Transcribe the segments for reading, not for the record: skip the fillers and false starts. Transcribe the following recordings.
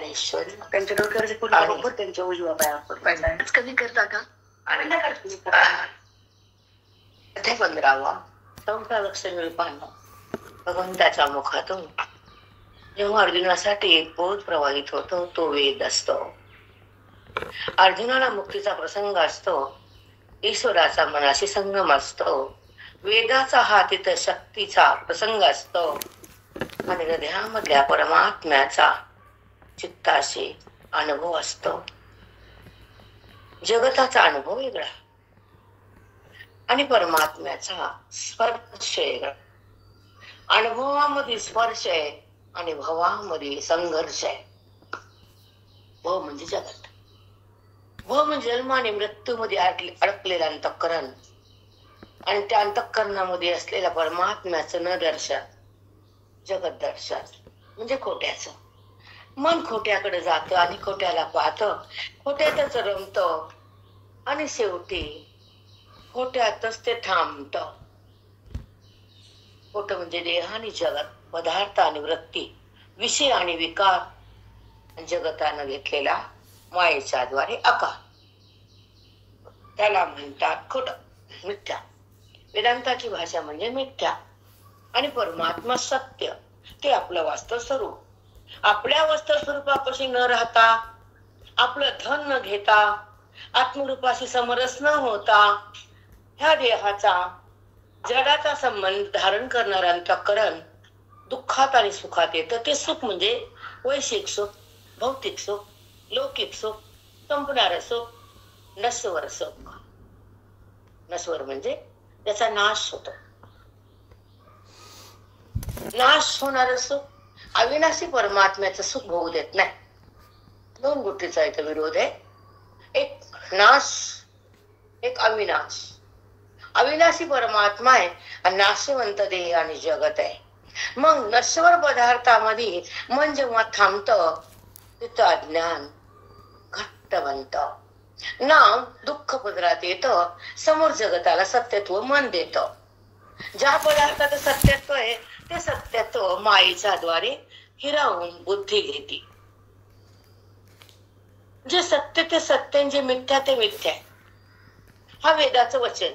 ज्ञानेश्वरी. त्यांच्या डोक्यावरचे फुल बरोबर त्यांच्या उजव्या पायावर कमी करता का? अध्याय 15. चौथा लक्षण पाहणं. भगवंताच्या मुखातून जेव्हा अर्जुनासाठी एक बोध प्रवाहित होतो तो वेद असतो. अर्जुनाला मुक्तीचा प्रसंग असतो. ईश्वराचा मनाशी संगम असतो. वेदाचा हा तिथं शक्तीचा प्रसंग असतो आणि हृदयामधल्या परमात्म्याचा चित्ताशी अनुभव असतो. जगताचा अनुभव वेगळा आणि परमात्म्याचा स्पर्श वेगळा. अनुभवामध्ये स्पर्श आहे आणि भवामध्ये संघर्ष आहे. भव म्हणजे जगत, भव म्हणजे जन्म आणि मृत्यूमध्ये अडकलेलं अंतःकरण आणि त्या अंतःकरणामध्ये असलेल्या परमात्म्याचं न दर्शन, जगत दर्शन म्हणजे खोट्याचं. मन खोट्याकडे जातं आणि खोट्याला पाहतं, खोट्यातच रमतं आणि शेवटी खोट्यातच ते थांबतं. खोटं म्हणजे देह आणि जगत, पदार्थ आणि वृत्ती, विषय आणि विकार, जगतानं घेतलेला मायेच्या द्वारे आकार, त्याला म्हणतात खोट, मिथ्या. वेदांताची भाषा म्हणजे मिथ्या आणि परमात्मा सत्य, ते आपलं वास्तव स्वरूप. आपल्या वास्तव स्वरूपापाशी न राहता, आपलं धन न घेता, आत्मरूपाशी समरस न होता, ह्या देहाचा जडाचा संबंध धारण करणारं अंतःकरण दुःखात आणि सुखात येतं. ते सुख म्हणजे वैश्विक सुख, भौतिक सुख, लौकिक सुख, संपणारं सुख, नश्वर सुख. नश्वर म्हणजे त्याचा नाश होतो. नाश होणारं सुख अविनाशी परमात्म्याचं सुख भोगू देत नाही. दोन गोष्टीचा इथं विरोध आहे. एक नाश, एक अविनाश. अविनाशी परमात्मा आहे आणि नाशवंत देह आणि जगत आहे. मग नश्वर पदार्थामध्ये मन जेव्हा थांबतं तिथं अज्ञान घट्ट बनतं. नाम दुःख पदरात येतं, समोर जगताला सत्यत्व मन देतं. ज्या पदार्थाचं सत्यत्व आहे ते सत्यत्व मायेच्या द्वारे हिरावून बुद्धी घेते. जे सत्य ते सत्य, जे मिथ्या ते मिथ्या, हा वेदाचं वचन.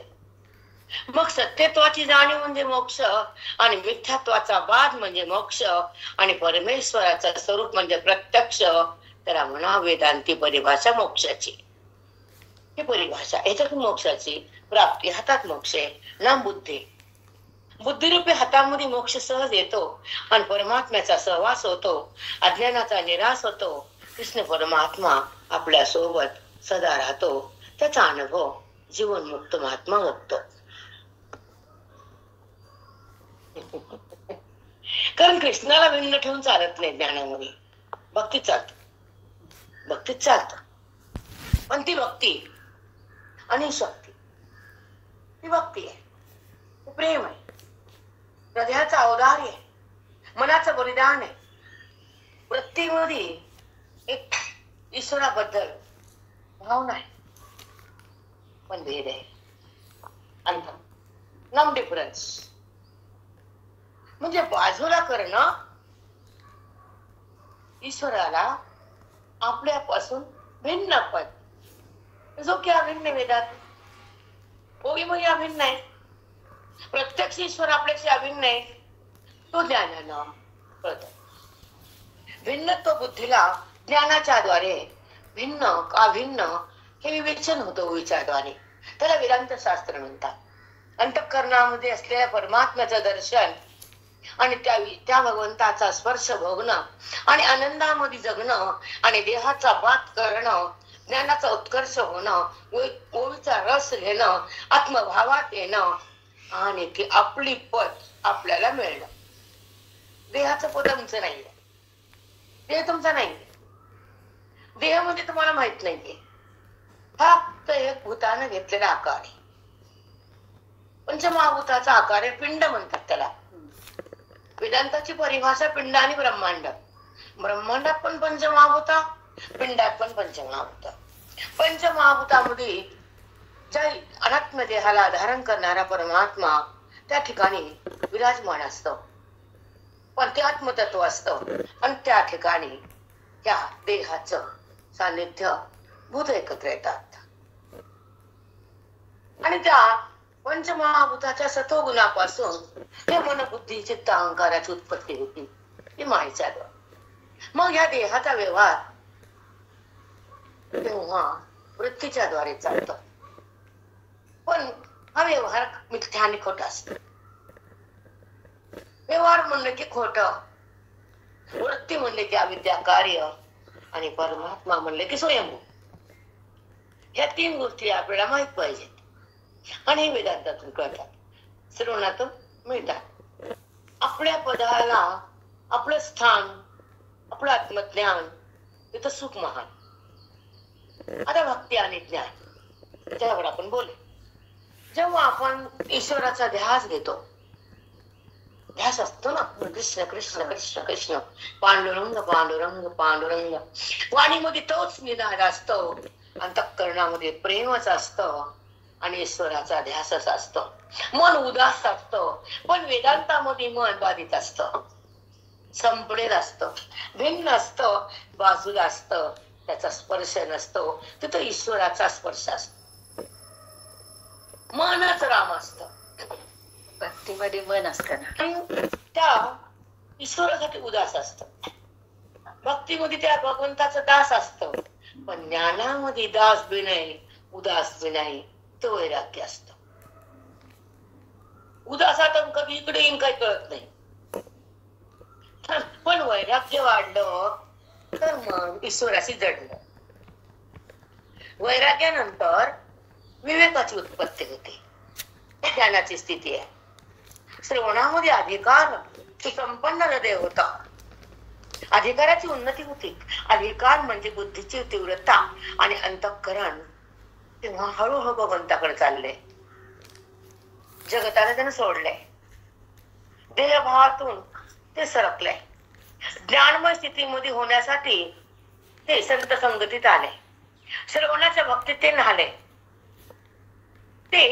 मग सत्यत्वाची जाणीव म्हणजे मोक्ष आणि मिथ्यात्वाचा बाध म्हणजे मोक्ष आणि परमेश्वराचं स्वरूप म्हणजे प्रत्यक्ष. त्याला म्हणा वेदांती परिभाषा मोक्षाची. ही परिभाषा याच्यात मोक्षाची प्राप्ती, हातात मोक्ष आहे ना बुद्धी. बुद्धिरूपी हातामध्ये मोक्ष सहज येतो आणि परमात्म्याचा सहवास होतो, अज्ञानाचा निराश होतो. कृष्ण परमात्मा आपल्या सोबत सदा राहतो. त्याचा अनुभव जीवनमुक्त महात्मा होतो. कारण कृष्णाला भिन्न ठेवून चालत नाही. ज्ञानामध्ये भक्ती चालत, भक्तीत चालत. पण ती भक्ती आणि शक्ती, ती भक्ती आहे, ती प्रेम आहे, हृदयाचा अवधार्य आहे, मनाचं बलिदान आहे. वृत्तीमध्ये एक ईश्वराबद्दल भावना आहे, पण भेद आहे. अंतर, नॉन डिफरन्स म्हणजे बाजूला करणं ईश्वराला आपल्यापासून भिन्न पद, जो की अभिन्न वेदात ओळीमध्ये अभिन्न आहे. प्रत्यक्ष ईश्वर आपल्याशी अभिन्न आहे, तो ज्ञानानं कळतो. भिन्नत्व बुद्धीला ज्ञानाच्या द्वारे भिन्न का भिन्न हे विवेचन होतं विचाराद्वारे. त्याला वेदांत शास्त्र म्हणतात. अंतःकरणामध्ये असलेल्या परमात्म्याचं दर्शन आणि त्या भगवंताचा स्पर्श भोगणं आणि आनंदामध्ये जगणं आणि देहाचा बात करणं, ज्ञानाचा उत्कर्ष होणं, ओवीचा रस घेणं, आत्मभावात येणं आणि ती आपली पद आपल्याला मिळणं. देहाचं पद तुमचं नाहीये, देह तुमचा नाहीये. देह म्हणजे तुम्हाला माहित नाहीये, फक्त एक भूतानं घेतलेला आकार आहे. पंचमहाभूताचा आकार आहे, पिंड म्हणतात त्याला. वेदांताची परिभाषा पिंड आणि ब्रह्मांड. ब्रह्मांडात पण पंचमहाभूता, पिंडात पण पंचमहाभूता. पंचमहाभूतामध्ये ज्या अनात्म देहाला धारण करणारा परमात्मा त्या ठिकाणी विराजमान असतो, पण ते आत्मतत्व असतं आणि त्या ठिकाणी त्या देहाचं सान्निध्य भूत एकत्र येतात आणि त्या पंचमहाभूताच्या सत्वगुणापासून हे मन बुद्धी चित्त अहंकाराची उत्पत्ती होती. ती मायेच्या द्वारे. मग ह्या देहाचा व्यवहार तेव्हा वृत्तीच्या द्वारे चालतो. पण हा व्यवहार मिथ्या आणि खोटा असतो. व्यवहार म्हणलं की खोट, वृत्ती म्हणले की अविद्या कार्य आणि परमात्मा म्हणले की स्वयंभू. ह्या तीन गोष्टी आपल्याला माहित पाहिजेत आणि हे वेदांतातून कळतात, श्रवणातून मिळतात. आपल्या पदाला आपलं स्थान, आपलं आत्मज्ञान तिथं सुख महान. आता भक्ती आणि ज्ञान त्यावर आपण बोलू. जेव्हा आपण ईश्वराचा ध्यास घेतो, ध्यास असतो ना, कृष्ण कृष्ण कृष्ण कृष्ण, पांडुरंग पांडुरंग पांडुरंग, वाणीमध्ये तोच निनाद असतो, अंतःकरणामध्ये प्रेमच असतं आणि ईश्वराचा ध्यासच असतो. मन उदास असतं, पण वेदांतामध्ये मन बाधित असतं, संपलेलं असतं, भिन्न असतं, बाजूला असतं, त्याचा स्पर्श नसतो. तिथं ईश्वराचा स्पर्श असतो. मनच राम असतं. भक्तीमध्ये मन असतं ना, त्या ईश्वरासाठी उदास असत. भक्तीमध्ये त्या भगवंताचं दास असत. पण ज्ञानामध्ये दास बी नाही, उदास बी नाही, तो वैराग्य असत. उदासात कधी इकडे येईन काही कळत नाही, पण वैराग्य वाढलं तर मग ईश्वराशी जडलं. वैराग्यानंतर विवेकाची उत्पत्ती होते. ज्ञानाची स्थिती आहे. श्रवणामध्ये अधिकार सुसंपन्न हृदय होता, अधिकाराची उन्नती होती. अधिकार म्हणजे बुद्धीची तीव्रता आणि अंतःकरण तेव्हा हळूहळू भगवंताकडे चालले. जगताला त्यानं सोडले, देहभावातून ते सरकले. ज्ञानमय स्थितीमध्ये होण्यासाठी ते संत संगतीत आले, श्रवणाच्या भक्तीत ते न्हाले. ते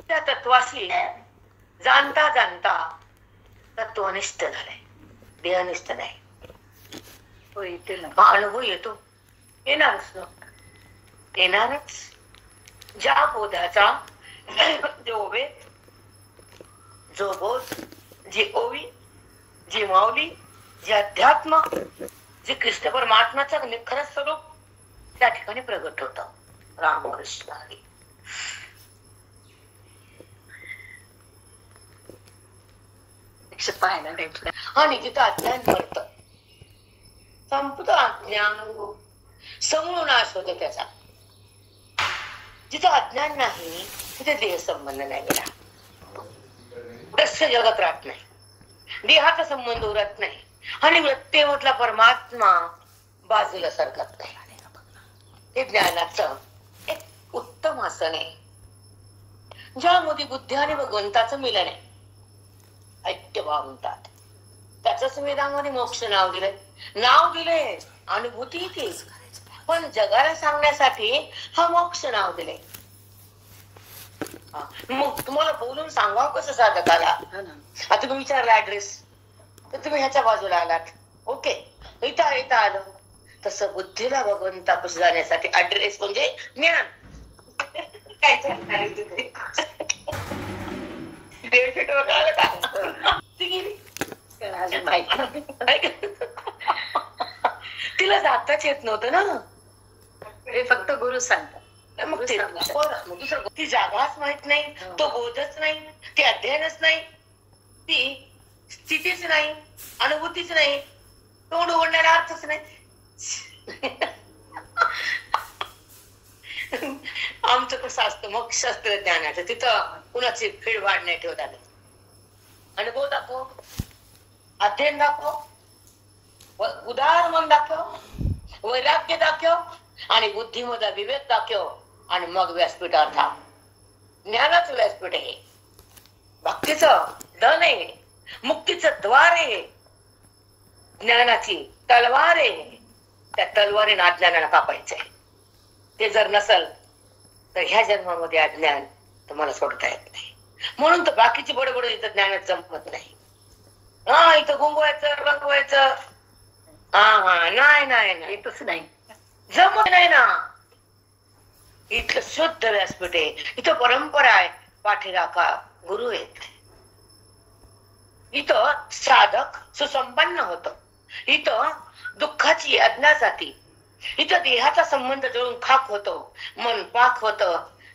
त्या तत्वाशी जाणता जाणता तत्वनिष्ठ झाले, देहनिष्ठ नाही. हा अनुभव येतो, येणारच. ज्या बोधाचा जो वेद, जो बोध, जी ओवी, जी माऊली, जे अध्यात्म, जे कृष्ण परमात्म्याचं निखर स्वरूप त्या ठिकाणी प्रगट होत. रामकृष्ण हरी. पाहायला भेटलं आणि तिथं अज्ञान पडत, संपत अज्ञान, समूळ नाश होतो त्याचा. जिथं अज्ञान नाही तिथे देह संबंध नाही गेला, दस्य जगत राहत नाही, देहाचा संबंध उरत नाही आणि वृत्तीमधला परमात्मा बाजूला सरकत नाही. हे ज्ञानाचं एक उत्तम आसन आहे, ज्यामध्ये बुद्धी आणि भगवंताचं मिलन आहे, ऐक्यभाव म्हणतात. त्याच वेदामध्ये मोक्ष नाव दिले, अनुभूती ती, पण जगाला सांगण्यासाठी हा मोक्ष नाव दिले. मग तुम्हाला बोलून सांगावं कसं साधकाला? आता तुम्ही विचारला ऍड्रेस, तर तुम्ही ह्याच्या बाजूला आलात, ओके, इथं आलो. तसं बुद्धीला भगवंतापाशी जाण्यासाठी ऍड्रेस म्हणजे ज्ञान. काय तिला जाताच येत नव्हतं ना, हे फक्त गुरु सांगतात. मग ती जागाच माहित नाही, तो बोधच नाही, ते अध्ययनच नाही, ती स्थितीच नाही, अनुभूतीच नाही, तोंड उघडण्याला अर्थच नाही. आमचं कसं असतं मग शास्त्र ज्ञानाचं, तिथं कुणाची फिडवाड नाही ठेवता. अनुभव दाखव, अध्ययन दाखव, उदार मन दाखव, वैराग्य दाखव आणि बुद्धिमधला विवेक दाखव आणि मग व्यासपीठावर थांब. ज्ञानाचं व्यासपीठ आहे, भक्तीचं धन आहे, मुक्तीचं द्वार आहे, ज्ञानाची तलवार आहे. त्या तलवारीने अज्ञानाला कापायचंय. ते जर नसल तर ह्या जन्मामध्ये अज्ञान तुम्हाला सोडता येत नाही. म्हणून तर बाकीची बडबड इथं ज्ञानात जमत नाही. हा, इथं गुंगवायचं, रंगवायचं, हा नाही नाही नाही, येतच नाही. जमत नाही ना. इथलं शुद्ध व्यासपीठ आहे, इथं परंपरा आहे, पाठीराखा गुरु आहेत. इथं साधक सुसंपन्न होत, इथं दुःखाची अज्ञा जाती, इथं देहाचा संबंध जळून खाक होतो, मन पाक होत,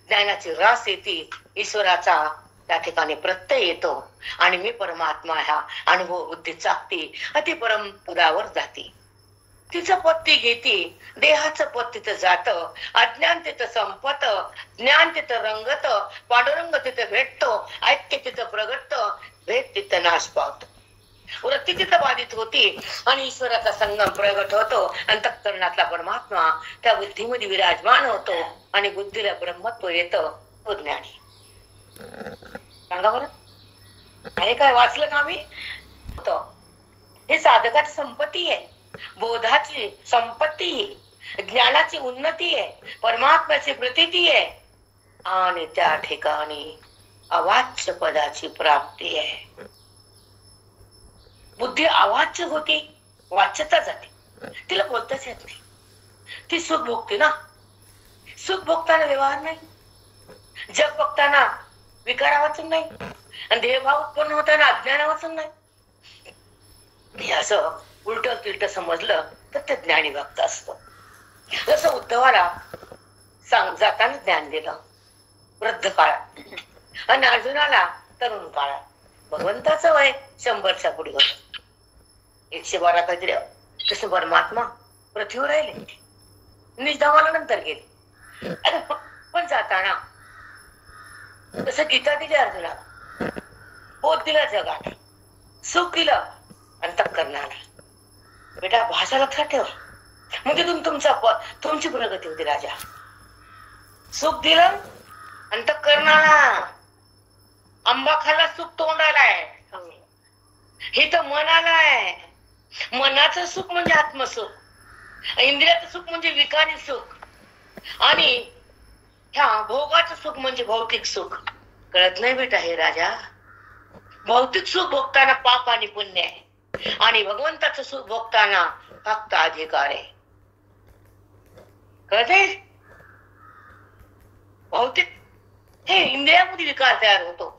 ज्ञानाची रास येते, ईश्वराचा त्या ठिकाणी प्रत्यय येतो आणि मी परमात्मा ह्या अनुभव बुद्धी चाकती अति परमपुरावर जाते. तिचं पद ती घेते, देहाचं पद तिथं जात, अज्ञान तिथं संपत, ज्ञान तिथं रंगत, पांडुरंग तिथं भेटतो, ऐक्य तिथं प्रगटत, भेट तिथं नाश पावतो, वृत्ती तिथं बाधित होती आणि ईश्वराचा संगम प्रगट होतो. अंतःकरणातला परमात्मा त्या बुद्धीमध्ये विराजमान होतो आणि बुद्धीला ब्रह्मत्व येतं, तो ज्ञानी. सांगा बरं, हे काय वाचलं का मी? हे साधकाची संपत्ती आहे, बोधाची संपत्ती, ज्ञानाची उन्नती आहे, परमात्म्याची प्रतीती आहे आणि त्या ठिकाणी अवाच्य पदाची प्राप्ती आहे. बुद्धी अवाच्य होती, वाच्यता जाते, तिला बोलताच येत नाही, ती सुख भोगते ना. सुख भोगताना व्यवहार नाही, जग बघताना विकारावाचून नाही, आणि देहभाव उत्पन्न होताना अज्ञानावाचून नाही. हे असं उलट तिलट समजलं तर ते ज्ञानी भक्त असत. जसं उद्धवाला जाताना ज्ञान दिलं वृद्ध काळात, आणि अर्जुनाला तरुण काळात. भगवंताचं वय 100च्या पुढे होत, 112 काहीतरी. तसं परमात्मा पृथ्वीवर राहिले, निजधामाला नंतर गेले. पण जाताना तसं गीता दिली अर्जुनाला, बोध दिला जगाला, सुख दिलं अंतःकरणाला. बेटा भाषा लक्षात ठेवा, म्हणजे तुमची प्रगती होती राजा. सुख दिलं अंतःकरणाला, आंबा खाल्ला सुख तोंडाला आहे, हे तर मनाला आहे. मनाचं सुख म्हणजे आत्मसुख, इंद्रियाचं सुख म्हणजे विकारी सुख, आणि ह्या भोगाचं सुख म्हणजे भौतिक सुख. कळत नाही बेटा हे राजा, भौतिक सुख भोगताना पाप आणि पुण्य आहे, आणि भगवंताचं सुख भोगताना फक्त अधिकार आहे. कळते? भौतिक हे इंद्रियामध्ये विकार तयार होतो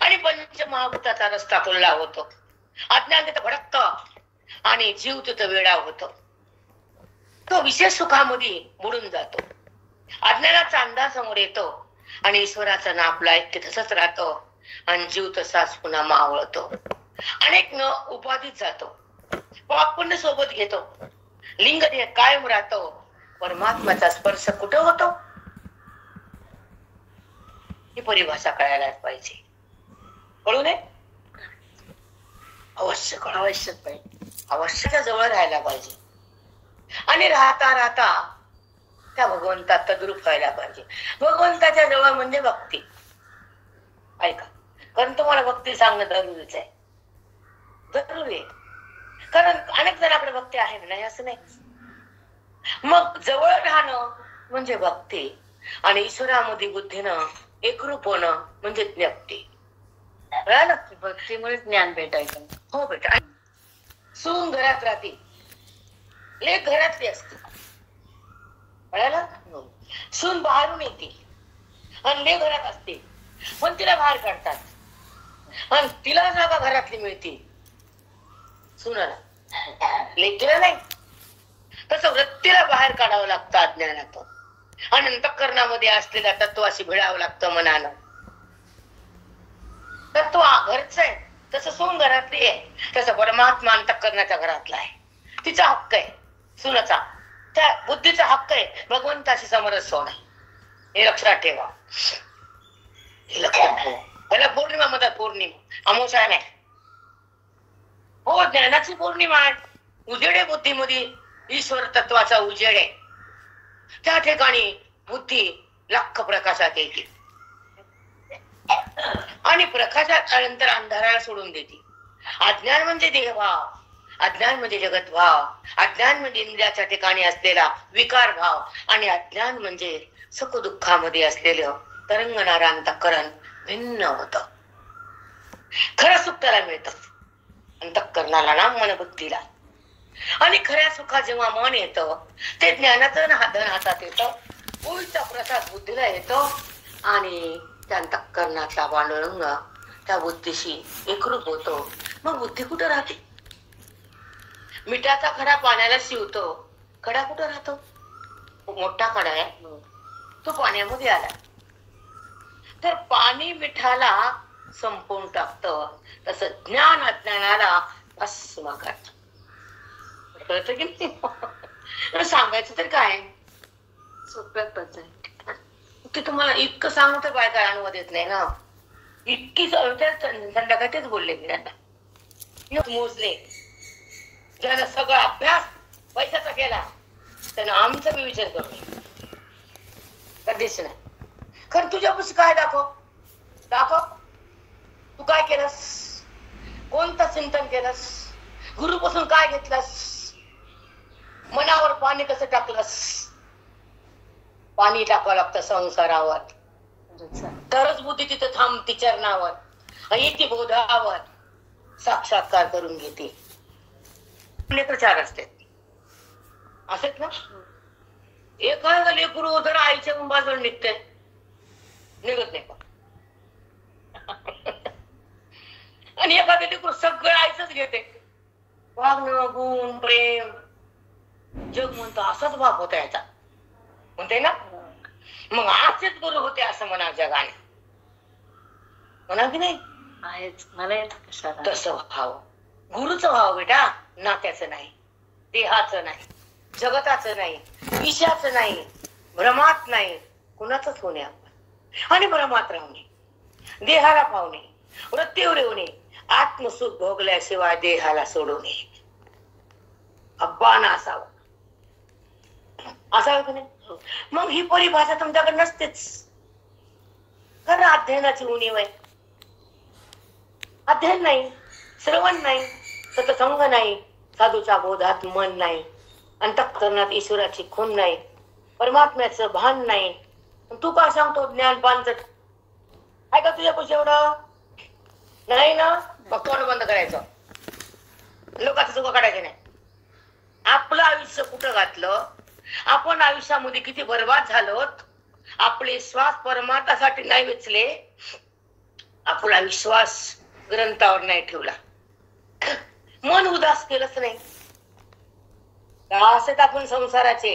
आणि पंचमहाभूताचा रस्ता खुल्ला होतो, अज्ञान तिथं भडकत आणि जीव तिथं वेडा होतो. तो विशेष सुखामध्ये बुडून जातो, अज्ञानाचा अंदाज समोर येतो आणि ईश्वराचं नाम आपलं ऐक्य तसंच राहतो आणि जीव तसाच पुन्हा मावळतो. अनेक न उपाधीत जातो, पाप पुण्य सोबत घेतो, लिंग देह कायम राहतो. परमात्म्याचा स्पर्श कुठं होतो ही परिभाषा कळायला पाहिजे. कळू नये? अवश्य कळ, अवश्य पाहिजे, अवश्यच्या जवळ राहायला पाहिजे आणि राहता राहता त्या भगवंतात तद्रूप व्हायला पाहिजे. भगवंताच्या जवळ म्हणजे भक्ती. ऐका, कारण तुम्हाला भक्ती सांगणं जरुरीच आहे, जरुरी आहे. कारण अनेक जणांकडे भक्ती आहे नाही असं नाही. मग जवळ राहणं म्हणजे भक्ती, आणि ईश्वरामध्ये बुद्धीनं एकरूप होणं म्हणजे ज्ञप्ती. कळलं? भक्तीमुळे ज्ञान भेटायचं. हो बेटा. सून घरात राहते, लेक घरातली असते, कळलं? सून बाहेरून येते आणि लेक घरात असते, पण तिला बाहेर काढतात आणि तिला जागा घरातली मिळते सुनाला, लेकीला नाही. तसं वृत्तीला बाहेर काढावं लागतं अज्ञानातून, आणि अंतःकरणामध्ये असलेल्या तत्वाशी भिडावं लागतं मनानं. तत्व घरच आहे, तसं सून घरातली आहे, तसं परमात्मा अंतःकरणाच्या घरातला आहे. तिचा हक्क आहे सुनाचा, त्या बुद्धीचा हक्क आहे भगवंताशी समरस होणं. हे लक्षात ठेवा, हे लक्षात ठेवा. त्याला पौर्णिमा म्हणतात, पौर्णिमा, अमावस्या नाही. हो, ज्ञानाची पौर्णिमा आहे. उजेडे बुद्धीमध्ये ईश्वर तत्वाचा उजेड आहे. त्या ठिकाणी बुद्धी लाख प्रकाशात येते आणि प्रकाशात नंतर अंधाराला सोडून देते. अज्ञान म्हणजे देहभाव, अज्ञान म्हणजे जगतभाव, अज्ञान म्हणजे इंद्रियाच्या ठिकाणी असलेला विकार भाव, आणि अज्ञान म्हणजे सुख दुःखामध्ये असलेलं तरंगणारं अंतःकरण भिन्न होत. खरं सुख त्याला मिळतं अंतःकरणाला ना, मन बुद्धीला. आणि खऱ्या सुखात जेव्हा मन येतं ते ज्ञानाचं धन हातात येतं, ओळीचा प्रसाद बुद्धीला येतो आणि त्या अंतःकरणातला पांडुरंग त्या बुद्धीशी एकरूप होतो. मग बुद्धी कुठं राहते? मिठाचा खडा पाण्याला शिवतो, खडा कुठं राहतो? मोठा खडा आहे, तो पाण्यामध्ये आला तर पाणी मिठाला संपवून टाकतं, तसं ज्ञान अज्ञानाला भस्म करतं. कळतं की नाही? सांगायचं तर काय, सोप्या पद्धत ते तुम्हाला इतकं सांगू तर बाय काय अनुवाद येत नाही ना. इतकी संध्याकाळी तेच बोलले मी त्यांना. मोजले ज्यानं सगळा अभ्यास पैशाचा केला त्यानं आमचा मी विचार करतो कधीच नाही. खरं तुझ्यापासून काय दाखव तू काय केलंस, कोणतं चिंतन केलंस, गुरुपासून काय घेतलंस, मनावर पाणी कसं टाकलंस. पाणी टाकावं लागतं संसारावर, तरच बुद्धी तिथे थांबती चरणावर, ती बोधावर साक्षात्कार करून घेते. लेकर चार असते असेच ना. एखादा लेकरू जर आईच्या बाजूला निघते, निघत नाही का? आणि एखादं लेकरू सगळं आईच घेते, वागणं गुण प्रेम जग म्हणतो असाच भाग होता याचा, म्हणते ना. मग असेच गुरु होते असं म्हणा जगाने, म्हणा की नाही? आहेच, मला येत कशाला. तसं भाव गुरुचं भाव बेटा, नात्याचं नाही, देहाचं नाही, जगताचं नाही, ईशाचं नाही, भ्रमात नाही, कुणाचंच होणे आपण. आणि भ्रमात राहणे, देहाला पावणे, वृत्तीवर येऊने, आत्मसुख भोगल्याशिवाय देहाला सोडू नये. अब्बाना असावं, असावं की नाही? मग ही परिभाषा तुमच्याकडे नसतेच. खरं अध्ययनाची उणीव आहे. अध्ययन नाही, श्रवण नाही, सत्संग नाही, साधूच्या बोधात मन नाही, अंतःकरणात ईश्वराची खून नाही, परमात्म्याचं भान नाही. तू काय सांगतो ज्ञान पानचट आहे का तुझ्यापाशी? एवढं नाही ना. मग तोंड बंद करायचं, लोकांचं चुका काढायचे नाही. आपलं आयुष्य कुठं घातलं, आपण आयुष्यामध्ये किती बर्बाद झालोत, आपले श्वास परमार्थासाठी नाही वेचले, आपला विश्वास ग्रंथावर नाही ठेवला, मन उदास केलंच नाही. असेच आपण संसाराचे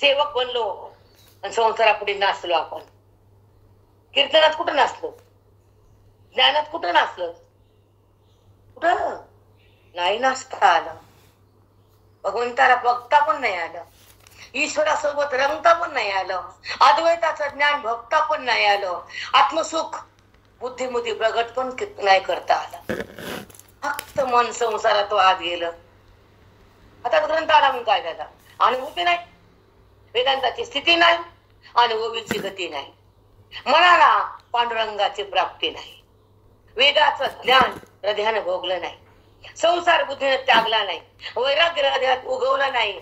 सेवक बनलो आणि संसारापुढे नाचलो. आपण कीर्तनात कुठं नाचलो, ज्ञानात कुठं नाचलो, कुठं नाही नाचता आलं. भगवंताला बघता पण नाही आलं, ईश्वरासोबत रंगता पण नाही आलं, अद्वैताचं ज्ञान भक्ता पण नाही आलं, आत्मसुख बुद्धिमती प्रगट पण नाही करता आलं. फक्त मन संसारात आत गेलं. आता ग्रंथ आला म्हणून काय झालं? अनुभूती नाही, वेदांताची स्थिती नाही, अनुभवीची गती नाही, मनाला पांडुरंगाची प्राप्ती नाही, वेदाचं ज्ञान हृदयानं भोगलं नाही, संसार बुद्धीनं त्यागला नाही, वैराग्य हृदयात उगवला नाही,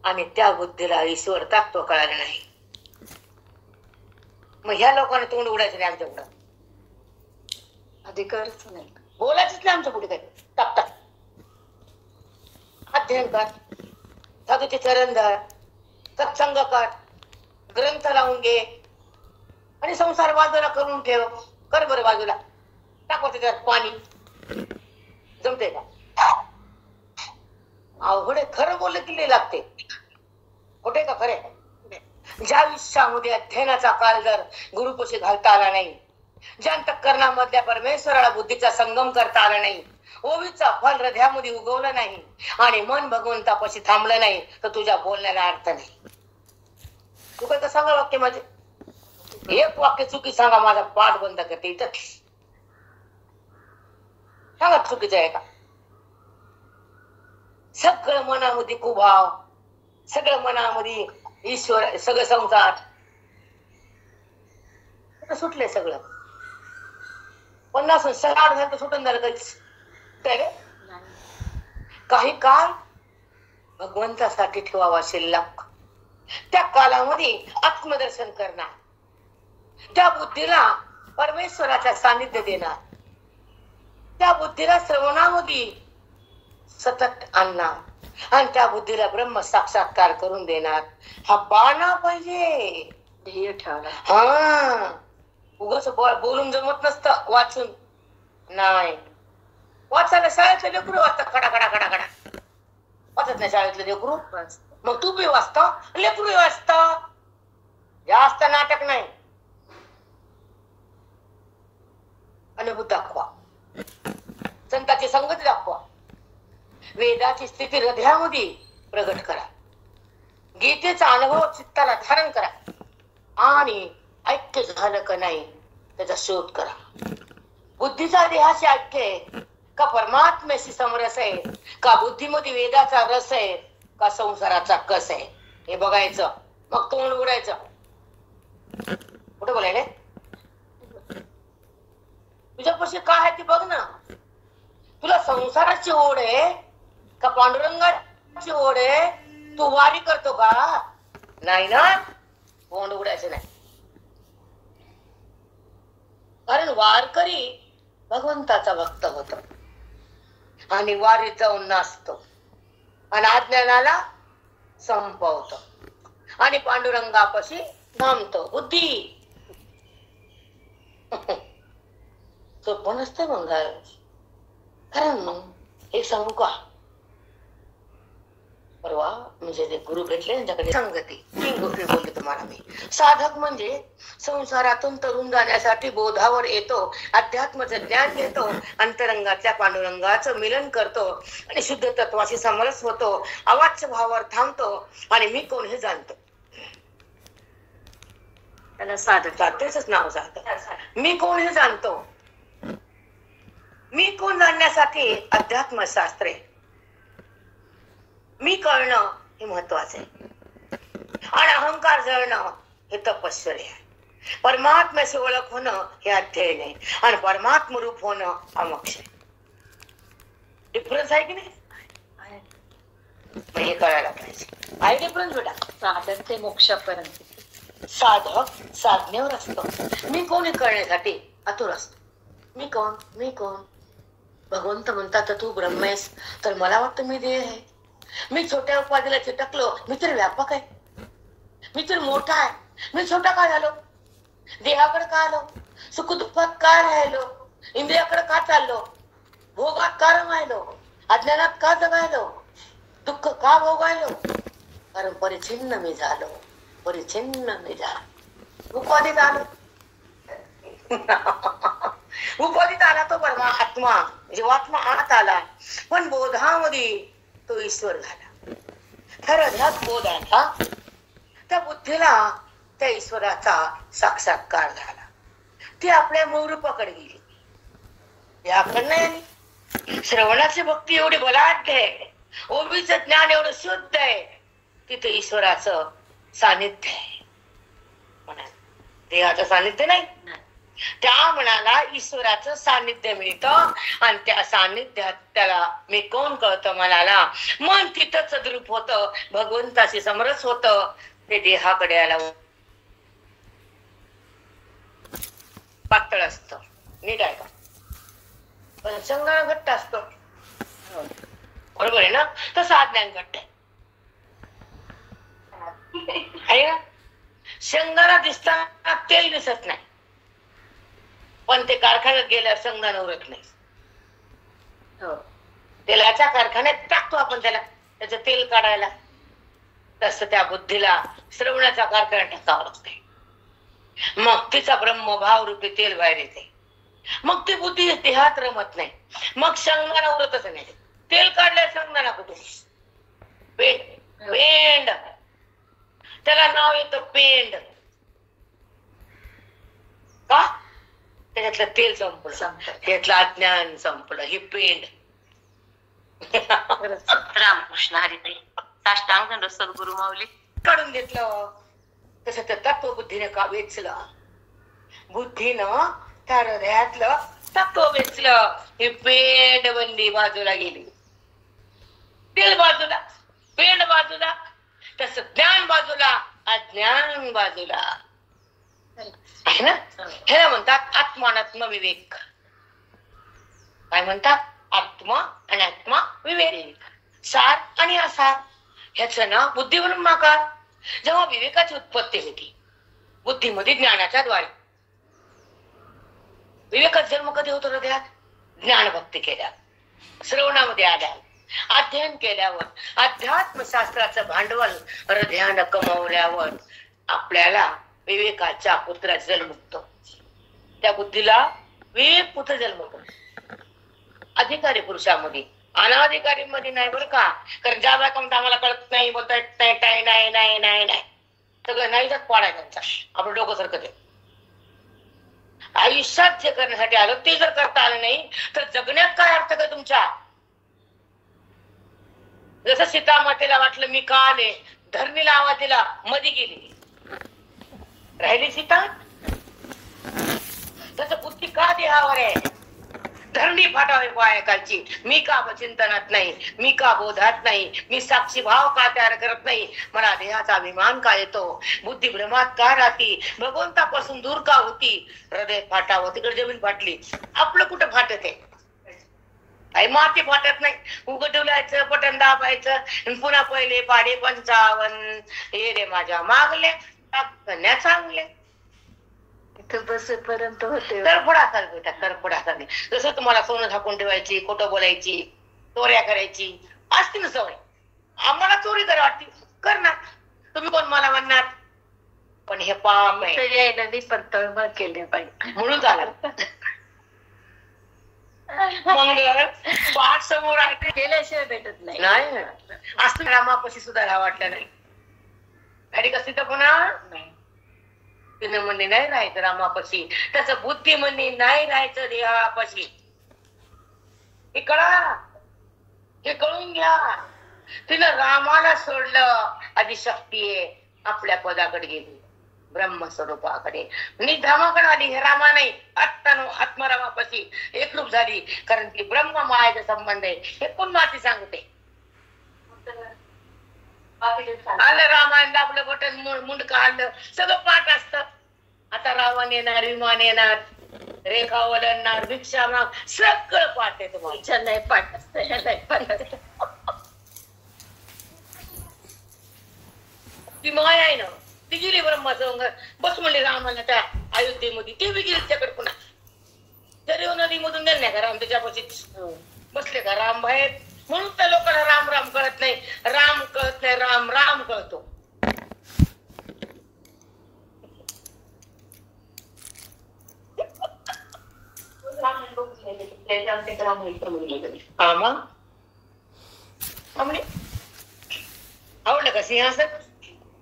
आणि त्या बुद्धीला ईश्वर तत्व कळालं नाही. मग ह्या लोकांना तोंड उडायचं नाही आमच्याकडं, अधिकारच नाही, बोलायचंच नाही आमच्या पुढे काही. टाकतात अध्ययन कर, साधूचे चरण धर, सत्संग कर, ग्रंथ लावून घे आणि संसार बाजूला करून ठेव. कर बरं बाजूला, टाकव त्याच्यात पाणी. जमते का? अवघड आहे. खरं बोलले की लय लागते. खोटे का खरे? ज्या आयुष्यामध्ये अध्ययनाचा काळ जर गुरुपाशी घालता आला नाही, ज्या अंतःकरणामधल्या परमेश्वराला बुद्धीचा संगम करता आला नाही, ओवीचा फल हृदयामध्ये उगवलं नाही आणि मन भगवंतापाशी थांबलं नाही, तर तुझ्या बोलण्याला अर्थ नाही. तू काय सांगा वाक्य माझे, एक वाक्य चुकी सांगा, माझा पाठ बंद करते इथं. सांगा चुकीचं आहे का? सगळं मनामध्ये कुभाव, सगळं मनामध्ये ईश्वर, सगळं संसार सुटले. सगळं 50 60 झालं तर सुटून झालं काहीच. काही काळ भगवंतासाठी ठेवावा शिल्लक. त्या कालामध्ये आत्मदर्शन करणार, त्या बुद्धीला परमेश्वराच्या सानिध्य देणार, त्या बुद्धीला श्रवणामध्ये सतत आणणार आणि त्या बुद्धीला ब्रह्म साक्षात्कार करून देणार. हा बाणा पाहिजे. ध्येय ठेवला. हा उगाच बोलून जमत नसतं, वाचून नाही. वाचायला शाळेतले लेकरू वाचतात, खडा खडा खडा खडा वाचत नाही शाळेतले लेकरू. मग तू बी वाचता, लेकरू वाचता. जास्त नाटक नाही. अनुभूत दाखवा, संतांची संगती दाखवा, वेदाची स्थिती हृदयामध्ये प्रगट करा, गीतेचा अनुभव चित्ताला धारण करा आणि ऐक्य झालं का नाही त्याचा शोध करा. बुद्धीचा देहाशी ऐक्य आहे का परमात्म्याशी समरस आहे, का बुद्धीमध्ये वेदाचा रस आहे, का संसाराचा कस आहे, हे बघायचं. मग तोंड उघडायचं. कुठे बोलायले? तुझ्यापाशी काय आहे ते बघ ना. तुला संसाराची ओढ आहे का पांडुरंगाची ओढ आहे? तू वारी करतो का? नाही ना. तोंड उघडायचं नाही. कारण वारकरी भगवंताचा भक्त होतो आणि वारीत जाऊन नाचतो आणि अज्ञानाला संपवतो आणि पांडुरंगापाशी थांबतो. बुद्धी सोपं नसते मग. कारण मग एक सांगू का, परवा म्हणजे ते गुरु भेटले त्यांच्याकडे संगती 3 गोष्टी बोलले तुम्हाला मी. साधक म्हणजे संसारातून तरुण जाण्यासाठी बोधावर येतो, अध्यात्माचं ज्ञान घेतो, अंतरंगातल्या पांडुरंगाचं मिलन करतो आणि शुद्ध तत्वाशी समरस होतो, अवाच्य भावावर थांबतो आणि मी कोण हे जाणतो. त्याला साधक. त्याच नाव साधक. मी कोण हे जाणतो. मी कोण जाणण्यासाठी अध्यात्मशास्त्रे, मी कळणं हे महत्वाचं आहे आणि अहंकार जळणं हे तपश्चर्या आहे. परमात्म्याशी ओळख होणं हे अध्ययन आहे आणि परमात्म रूप होणं अमोक्ष आहे. डिफरन्स आहे की नाही? हे कळायला पाहिजे. आहे डिफरन्स बेटा. साधक ते मोक्षापर्यंत. साधक साधनेवर असतो. मी कोण हे कळण्यासाठी आतुर असतो. मी कोण, मी कोण. भगवंत म्हणतात तू ब्रह्म आहेस, तर मला वाटतं मी देह आहे. मी छोट्या उपाधीला चिटकलो, मी तर व्यापक आहे, मी तर मोठा आहे. मी छोटा का झालो? देहाकडे का आलो? सुख दुःखात का राहिलो? इंद्रियाकडे का चाललो? भोगात का रमायलो? अज्ञानात का जगायलो? दुःख का भोगायलो? कारण परिच्छिन्न मी झालो, परिच्छिन्न मी झालो. उपाधीत आलो. उपाधीत आला तो परमात्मा, जीवात्मा आत आला, पण बोधामध्ये तो ईश्वर झाला. खरं ह्यात बोध आला, त्या बुद्धीला त्या ईश्वराचा साक्षात्कार झाला. ती आपल्या मूळ रूपाकडे गेली, याकडे नाही आली. श्रवणाची भक्ती एवढी बलाढ्य आहे, ओबीचं ज्ञान एवढं शुद्ध आहे, तिथे ईश्वराचं सानिध्य आहे. म्हणा देहाचं सानिध्य नाही, त्या मनाला ईश्वराचं सानिध्य मिळतं आणि त्या सानिध्यात त्याला मी कोण कळतं मनाला. मन तिथं सद्रूप होतं, भगवंताशी समरस होतं. ते देहाकडे आला पातळ असतं, नीट आहे का? पण संगणा घट्ट असतो, बरोबर आहे ना? तसं अज्ञान घट्ट आहे ना. शेंगदाणा दिसताना तेल दिसत नाही, पण ते कारखान्यात गेल्यावर शेंगदाणा उरत नाही. तेलाच्या कारखान्यात टाकतो आपण त्याला, त्याचं तेल काढायला. तसं त्या बुद्धीला श्रवणाच्या कारखान्यात टाकावं लागते. मग तिचा ब्रह्मभाव रूपी तेल बाहेर येते. मग ती बुद्धी देहात रमत नाही, मग शेंगदाणा उरतच नाही. तेल काढल्या शेंगदाणा कुठे? पेंड. पेंड त्याला नाव येतं पेंड. का? त्याच्यातलं तेल संपलं, त्यातलं अज्ञान संपलं. ही पेंड. रामकृष्ण हरी. साष्टांग सद्गुरु माऊली. काढून घेतलं. तसं त्या तत्व बुद्धीने का वेचलं? बुद्धीनं त्या हृदयातलं तत्व वेचलं. ही पेंड बंदी बाजूला गेली, तेल बाजूला, पेंड बाजूला, तसं ज्ञान बाजूला, अज्ञान बाजूला. आहे ना? हे म्हणतात आत्मानात्म विवेक. काय म्हणतात? आत्मा अनात्मा विवेक, सार आणि असार ह्याचं नाव बुद्धिब्रह्माकार. जेव्हा विवेकाची उत्पत्ती होती बुद्धीमध्ये ज्ञानाच्या द्वारे, विवेकाचा जन्म कधी होतो हृदयात? ज्ञान भक्ती केल्या, श्रवणामध्ये आल्या, अध्ययन केल्यावर, अध्यात्मशास्त्राचं भांडवल हृदयानं कमवल्यावर आपल्याला विवेकाच्या पुत्राचा जन्म होतो. त्या बुद्धीला विवेक पुत्र जन्मतो. अधिकारी पुरुषामध्ये, अनाधिकारी मध्ये नाही बरं का. कारण ज्या बायका म्हणतात आम्हाला कळत नाही, बोलता येत नाही, नाही नाही नाही नाही, सगळं नाही जात पाडायचं त्यांचा. आपलं डोकं सारखं ते आयुष्यात जे करण्यासाठी आलं ते जर करता आलं नाही तर जगण्यात काय अर्थ का तुमच्या? जसं सीता मातेला वाटलं मी का आले, धरणीला आवाज दिला, मध्ये गेली, राहिली सीता. तसं बुद्धी का देहावर आहे? धरणी फाटावे पायकाची. मी का चिंतनात नाही, मी का बोधात नाही, मी साक्षी भाव का तयार करत नाही, मला देहाचा अभिमान का येतो, बुद्धी भ्रमात का राहती, भगवंतापासून दूर का होती, हृदय फाटावं. तिकडे जमीन फाटली, आपलं कुठं फाटत आहे? आई माती फाटत नाही. उघडवल्याचं बटन दाबायचं, पुन्हा पहिले पाडे 55 हे रे माझ्या मागले कन्या चांगले बसेपर्यंत होते. तरफडा चालू तरफडा चालली. जसं तुम्हाला सोनं झाकून ठेवायची, खोटं बोलायची, चोऱ्या करायची असती ना सवय. आम्हाला चोरी करा वाटते, करणार. तुम्ही कोण मला म्हणणार? पण हे पाप आहे पण तळमळ केले पाहिजे म्हणून झालं. मग पाठ समोर आहे केल्याशिवाय भेटत नाही. नाही असं रामापाशी सुद्धा राहा वाटलं नाही. गाडी कशी तर पुन्हा तिने म्हणणे नाही राहायचं रामापाशी, त्याचं बुद्धी म्हणणे नाही राहायचं देहापाशी. हे कळा, हे कळून घ्या. तिनं रामाला सोडलं, आदिशक्ती आहे आपल्या पदाकडे गेली, ब्रह्मस्वरूपाकडे. निधामाकडे आली. हे रामा नाही, आत्मरामापाशी एकरूप झाली. कारण की ब्रह्म मायाचा संबंध आहे. हे कोण माती सांगते? आलं रामायण, दाबलं बटन, मुंडका आलं, सगळं पाठ असत. आता रावण येणार, विमान येणार, रेखा वलणार, भिक्षा माग, सगळं पाठ आहे तुम्हाला. नाही पाठ असत, नाही पाठ असत. ती माया आहे ना, ती गेली ब्रह्माचं बस म्हणले रामाला त्या अयोध्येमध्ये. ते बी गेली त्याकडे पुन्हा. तरी नदीमधून गेले का राम त्याच्यापाशी बसले का राम बाहेर. म्हणून त्या लोकांना राम राम कळत नाही. राम कळत नाही, राम राम कळतो. आवडलं का सिंहासन?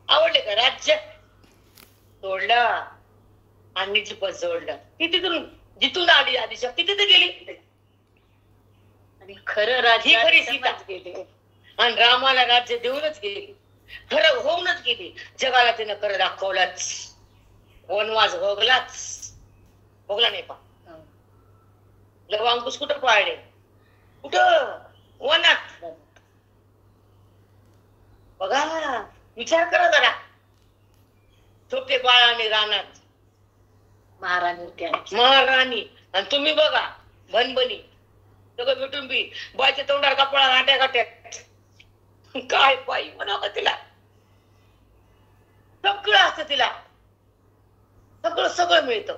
आवडले का राज्य? सोडलं आणि चिपत सोडलं. ती तिथून जिथून आली आदिशक्ती तिथे गेली. आणि खरं राज्य खरी सीता गेली आणि रामाला राज्य देऊनच गेली, खरं होऊनच गेली. जगाला तिनं खरं दाखवलाच. वनवास भोगला नाही पा. लवांकुश कुठं पाळले? कुठं? वनात. बघा, विचार करा जरा. छोटे बाळाने रानात महाराणी, आणि तुम्ही बघा भनभनी सगळं भेटून बी बायच्या तोंडावर कपडा गाट्या गाट्यात. काय बाई म्हणावं तिला? सगळं असतं तिला, सगळं मिळतं,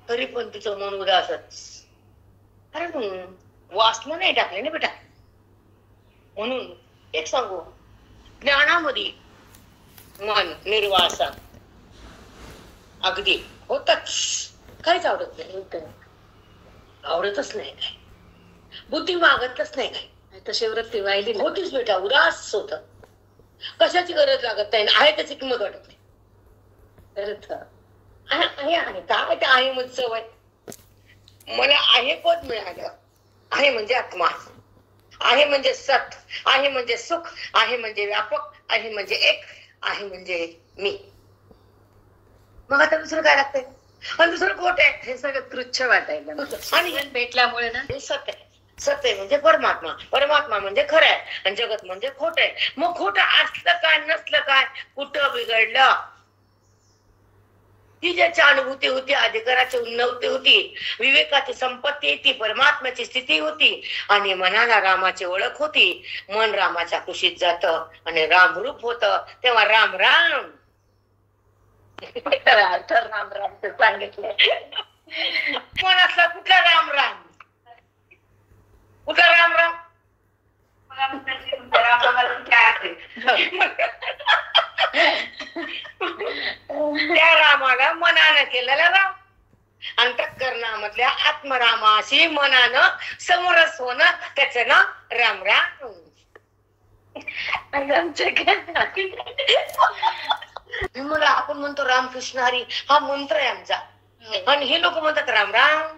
तरी पण तिचं मन उदासच. कारण वासना नाही टाकले ना बेटा. म्हणून एक सांगू, ज्ञानामध्ये मन निर्वासन अगदी होतच. काहीच आवडत नाही, आवडतच नाही. काय बुद्धी मागतच नाही. काय तशी वृत्ती वाहिली होतीच बेटा, उदास होत. कशाची गरज लागत नाही, आहे त्याची किंमत वाटत नाही. काय ते आहे मग सवय. मला आहे पद मिळालं. आहे म्हणजे आत्मा, आहे म्हणजे सत, आहे म्हणजे सुख, आहे म्हणजे व्यापक, आहे म्हणजे एक, आहे म्हणजे मी. मग आता दुसरं काय लागतंय? आणि दुसरं खोट आहे. हे सगळं तुच्छ वाटायला आणि भेटल्यामुळे ना हे सत्य आहे. सत्य आहे म्हणजे परमात्मा, परमात्मा म्हणजे खरं आहे, आणि जगत म्हणजे खोट आहे. मग खोट असलं काय नसलं काय, कुठं बिघडलं? ती ज्याची अनुभूती होती, अधिकाराची उन्नती होती, विवेकाची संपत्ती होती, परमात्म्याची स्थिती होती आणि मनाला रामाची ओळख होती. मन रामाच्या कुशीत जात आणि रामरूप होत, तेव्हा राम राम. अर्थ राम राम ते सांगितलं. मन असला कुठला राम राम, कुठला राम राम. त्या रामाला मनानं केलेला राम, अंतःकरणामधल्या आत्मरामाशी मनानं समरस होणं, त्याचं नाव राम राम. मला आपण म्हणतो रामकृष्ण हरी, हा मंत्र आहे आमचा, आणि हे लोक म्हणतात राम राम.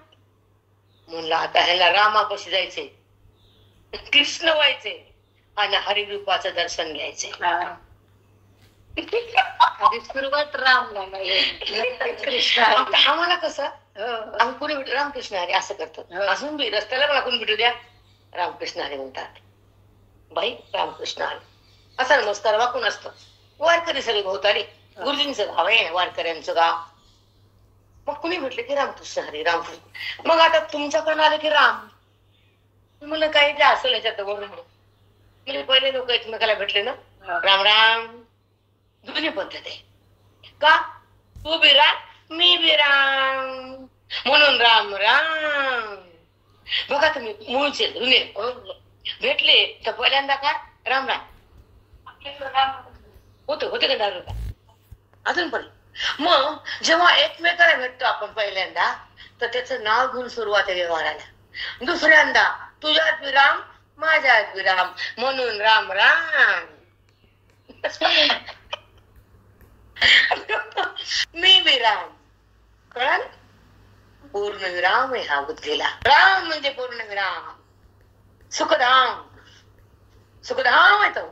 म्हणलं आता ह्याला रामापाशी जायचे, कृष्ण व्हायचे आणि हरिरूपाचं दर्शन घ्यायचे. सुरुवात राम कृष्ण. आता आम्हाला कसं आम्ही कोणी भेटू रामकृष्ण हरी असं करतो, अजून बी रस्त्याला मला कोणी भेटू द्या रामकृष्ण हरी म्हणतात. बाई रामकृष्ण हरी असा नमस्कार वाकून असतो. वारकरी सगळे भोवताली, गुरुजींचं गाव आहे वारकऱ्यांचं गाव. मग कुणी म्हटलं की रामकृष्ण हरी रामकृष्ण. मग आता तुमच्याकडनं आले की राम, म्हणलं काही जे असेल याच्यात बरोबर. म्हणजे पहिले लोक एकमेकाला भेटले ना, राम राम जुनी पद्धत आहे का, तू बी राम मी बी राम म्हणून राम राम. बघा तुम्ही मूळचे जुने भेटले तर पहिल्यांदा काय राम राम होते होते का दारू का अजून पण. मग जेव्हा एकमेकाला भेटतो आपण पहिल्यांदा तर त्याचं नाव घेऊन सुरुवात आहे व्यवहाराला. दुसऱ्यांदा तुझ्यात विराम माझ्यात विराम म्हणून राम राम. मी विराम कळाल, पूर्ण विराम आहे हा बुद्धीला. राम म्हणजे पूर्ण विराम, सुखधाम. सुखधाम आहे तो,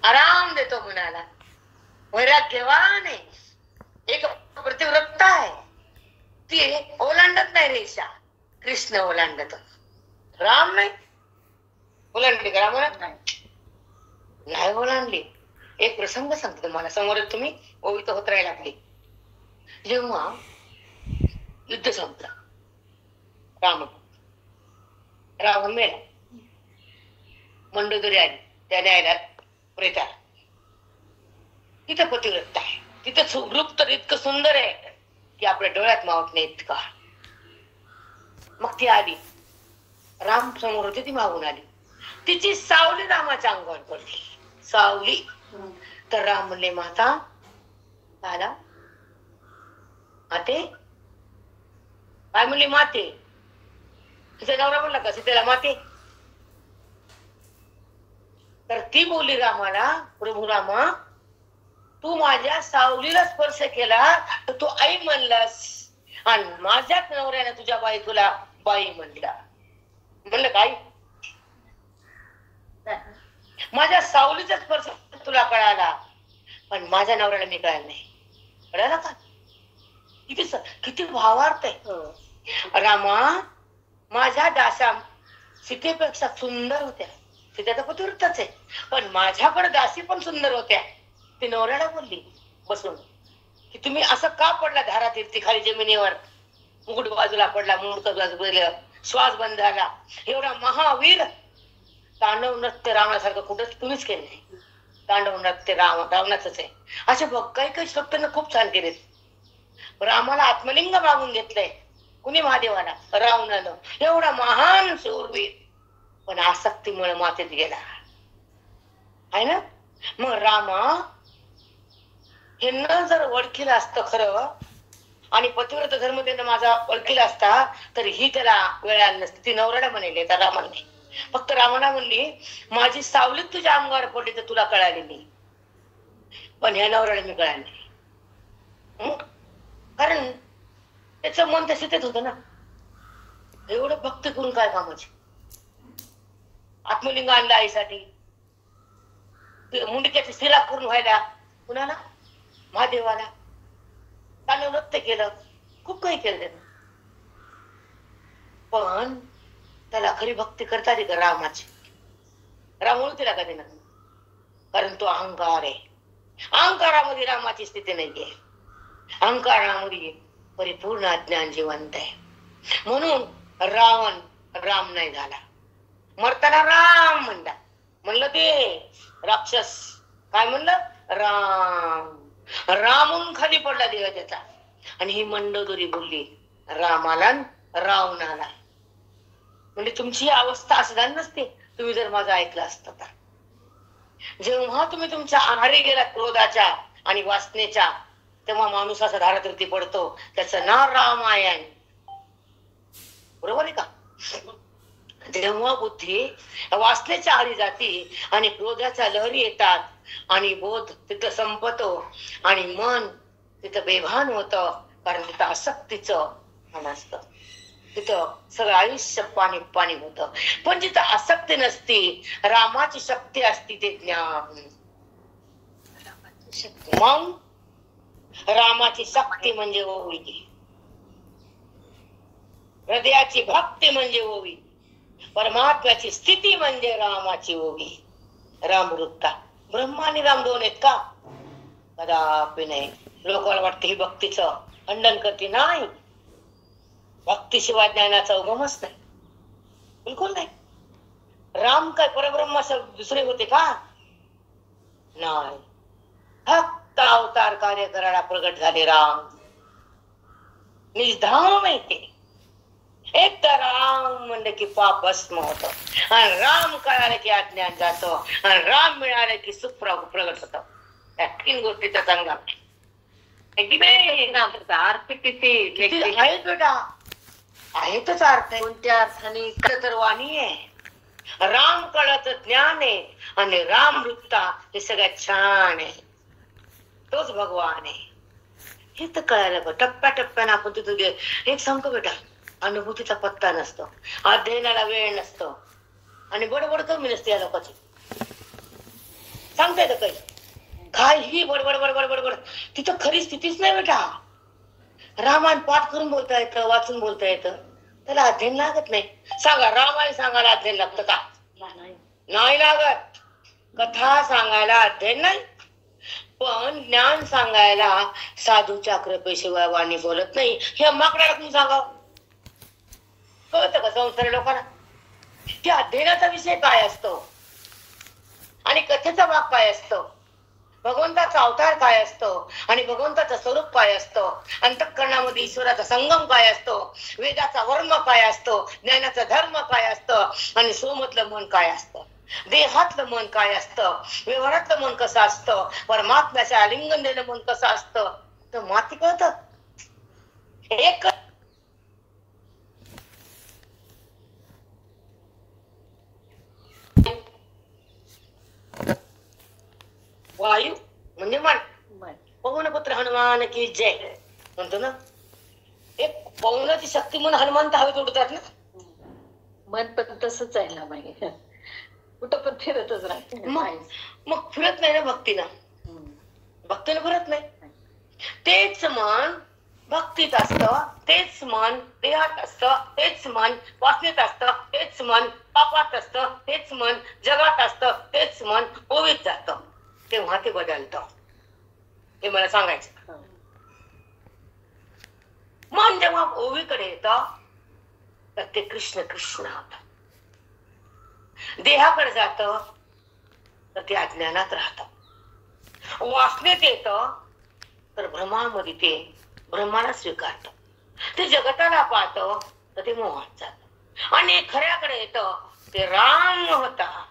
आराम देतो मनाला. वैराग्यवान आहे, एक प्रतिव्रता आहे, ती ओलांडत नाही रेषा. कृष्ण ओलांडतो, राम नाही ओलांडली का राम नाही ओलांडली. एक प्रसंग सांगतो तुम्हाला, समोर तुम्ही ओवित होत राहायला लागली. जेव्हा युद्ध संपलं, रावण मेला, मंडोदरी आली त्या न्यायला प्रेता. तिथं पतिव्रता आहे, तिथं रूप तर इतकं सुंदर आहे की आपल्या डोळ्यात मावत नाही इतका. मग ती आली, राम समोर होते, ती मागून आली, तिची सावली रामाच्या अंगावर पडली, सावली. तर राम म्हणले माता आला माते, काय म्हणली माते. तिचा नवरा म्हणला का सीतेला माते. तर ती बोलली रामाला, प्रभू रामा तू माझ्या सावलीला स्पर्श केला तर तू आई म्हणलास, आणि माझ्याच नवऱ्याने तुझ्या बायकोला बाई म्हणला. म्हणलं काय, माझ्या सावलीचा स्पर्श तुला कळाला पण माझ्या नवऱ्याला मी कळालं नाही. कळालं का, किती किती भावार्थ आहे. रामा माझ्या दासा सीतेपेक्षा सुंदर होत्या, सीतेचा पतिव्रताच आहे, पण माझ्याकडे दासी पण सुंदर होत्या. ती नवऱ्याला बोलली बसून की तुम्ही असं का पडला धारातीर्थी खाली जमिनीवर, मुकुट बाजूला पडला, मुंडक बाजूला, श्वास बंद झाला. एवढा महावीर तांडव नृत्य रावणासारखं कुठंच कुणीच केलं नाही. तांडव नृत्य रावणाच आहे. असे बघ काही काही श्लोकांना खूप छान केलेत. रामाला आत्मलिंग मागून घेतलंय कुणी, महादेवाला, रावणानं. एवढा महान शूरवीर पण आसक्तीमुळे मातेत गेला आहे ना. मग रामा हे न जर ओळखीला असतं खरं आणि पतिव्रत धर्म त्यानं माझा ओळखीला असता तर ही त्याला वेळ आली नसती. ती नवऱ्याला म्हणेल त्या रामाने, फक्त रामाला म्हणली माझी सावली तुझ्या अंगावर पडली तर तुला कळाली नाही, पण ह्या नवऱ्याला मी कळाली नाही. कारण त्याचं मन त्या सीतेत होतं ना. एवढं भक्ती करून काय कामाची. आत्मलिंग आणलं आईसाठी, मुंडक्याची शिरा करून व्हायला कुणाला, महादेवाला. त्याने नृत्य केलं, खूप काही केलं त्यानं, पण त्याला खरी भक्ती करता आली का रामाची. राम ओळखीला का त्यानं, कारण तो अहंकार आहे. अहंकारामध्ये रामाची स्थिती नाहीये. अहंकारामध्ये परिपूर्ण अज्ञान जिवंत आहे. म्हणून रावण राम नाही झाला. मरताना राम म्हणला. म्हणलं ते राक्षस काय म्हणलं? राम. रामून खाली पडला देह त्याचा. आणि ही मंडोदरी बोलली रामाला रावण आला. म्हणजे तुमची अवस्था असं झाली नसते तुम्ही जर माझं ऐकलं असतं तर. जेव्हा तुम्ही तुमच्या आहारी गेला क्रोधाच्या आणि वासनेच्या, तेव्हा माणूस असा धारातीर्थी पडतो. त्याचं नाव रामायण. बरोबर आहे का? जेव्हा बुद्धी वासनेच्या आहारी जाती आणि क्रोधाच्या लहरी येतात आणि बोध तिथं संपतो आणि मन तिथं बेभान होतं, कारण तिथं आसक्तीचं मन असतं. तिथं सगळं आयुष्य पाणी पाणी होतं. पण जिथं आसक्ती नसती, रामाची शक्ती असती, ते ज्ञान. मग रामाची शक्ती म्हणजे ओवी, हृदयाची भक्ती म्हणजे ओवी, परमात्म्याची स्थिती म्हणजे रामाची ओवी. रामवृत्ता. ब्रह्मा आणि राम दोन आहेत का? कदापि नाही. लोकांना वाटतं ही भक्तीचं खंडन करते. नाही, भक्तीशिवाय ज्ञानाचा उगमच नाही. बिलकुल नाही. राम काय परब्रह्म दुसरे होते का? नाही. फक्त अवतार कार्य करायला प्रगट झाले राम. निजधाम आहे ते. एक तर राम म्हणलं की पाप भस्म होतं, आणि राम कळालं की अज्ञान जातो, आणि राम मिळालं की सुख प्रगट होतं. या तीन गोष्टीचा संगम अर्थ किती आहेत बेटा. आहेतच अर्थ. कोणत्या अर्थाने तर वाणी आहे. राम कळत ज्ञान आहे, आणि राम वृत्ता हे सगळ्यात छान आहे. तोच भगवान आहे. हे तर कळायला टप्प्याटप्प्यानं आपण तिथं. एक सांगतो बेटा, अनुभूतीचा पत्ता नसतो, अध्ययनाला वेळ नसतो, आणि बडबड कमी नसते या लोकांची. सांगता येतं काही? काही बडबड बडबड बडबड. तिथं खरी स्थितीच नाही बेटा. रामायण पाठ करून बोलता येतं, वाचून बोलता येतं, त्याला अध्ययन लागत नाही. सांगा, रामायण सांगायला अध्ययन लागतं का? नाही लागत. कथा सांगायला अध्ययन नाही. पण ज्ञान सांगायला साधूच्या कृपेशिवाय वाणी बोलत नाही. हे माकडाला तुम्ही सांगावं कळतं का संसारी लोकांना? त्या अध्ययनाचा विषय काय असतो आणि कथेचा भाग काय असतो, भगवंताचा अवतार काय असतो आणि भगवंताचं स्वरूप काय असतो, अंतःकरणामध्ये ईश्वराचा संगम काय असतो, वेदाचा वर्म काय असतो, ज्ञानाचा धर्म काय असतं, आणि सोमतलं मन काय असतं, देहातलं मन काय असतं, व्यवहारातलं मन कसं असतं, परमात्म्याच्या आलिंगन देणं मन कसं असतं, तर माती कळतं. एक वायू म्हणजे मन. पवनपुत्र हनुमान की जय म्हणतो ना. एक पवनाची शक्ती म्हणून हनुमान तर हवेत उडतात ना. मन पण तसंच आहे ना बाई, कुठं पण फिरतच राहते. मग फिरत नाही ना भक्तीनं. भक्तीनं फिरत नाही. तेच मन भक्तीत असतं, तेच मन देहात असतं, तेच मन वासनेत असतं, तेच मन पापात असतं, तेच मन जगात असतं, तेच मन ओवीत जातं. तेव्हा ते बदलतं. हे मला सांगायचं. मन जेव्हा ओवीकडे येतं तर ते कृष्ण कृष्ण होतं. देहाकडे जातं तर ते अज्ञानात राहतं. वासनेत येतं तर भ्रमामध्ये ते ब्रह्माला स्वीकारतं. ते जगताला पाहतं तर ते मोहात जातं. आणि खऱ्याकडे येतं ते राम होता.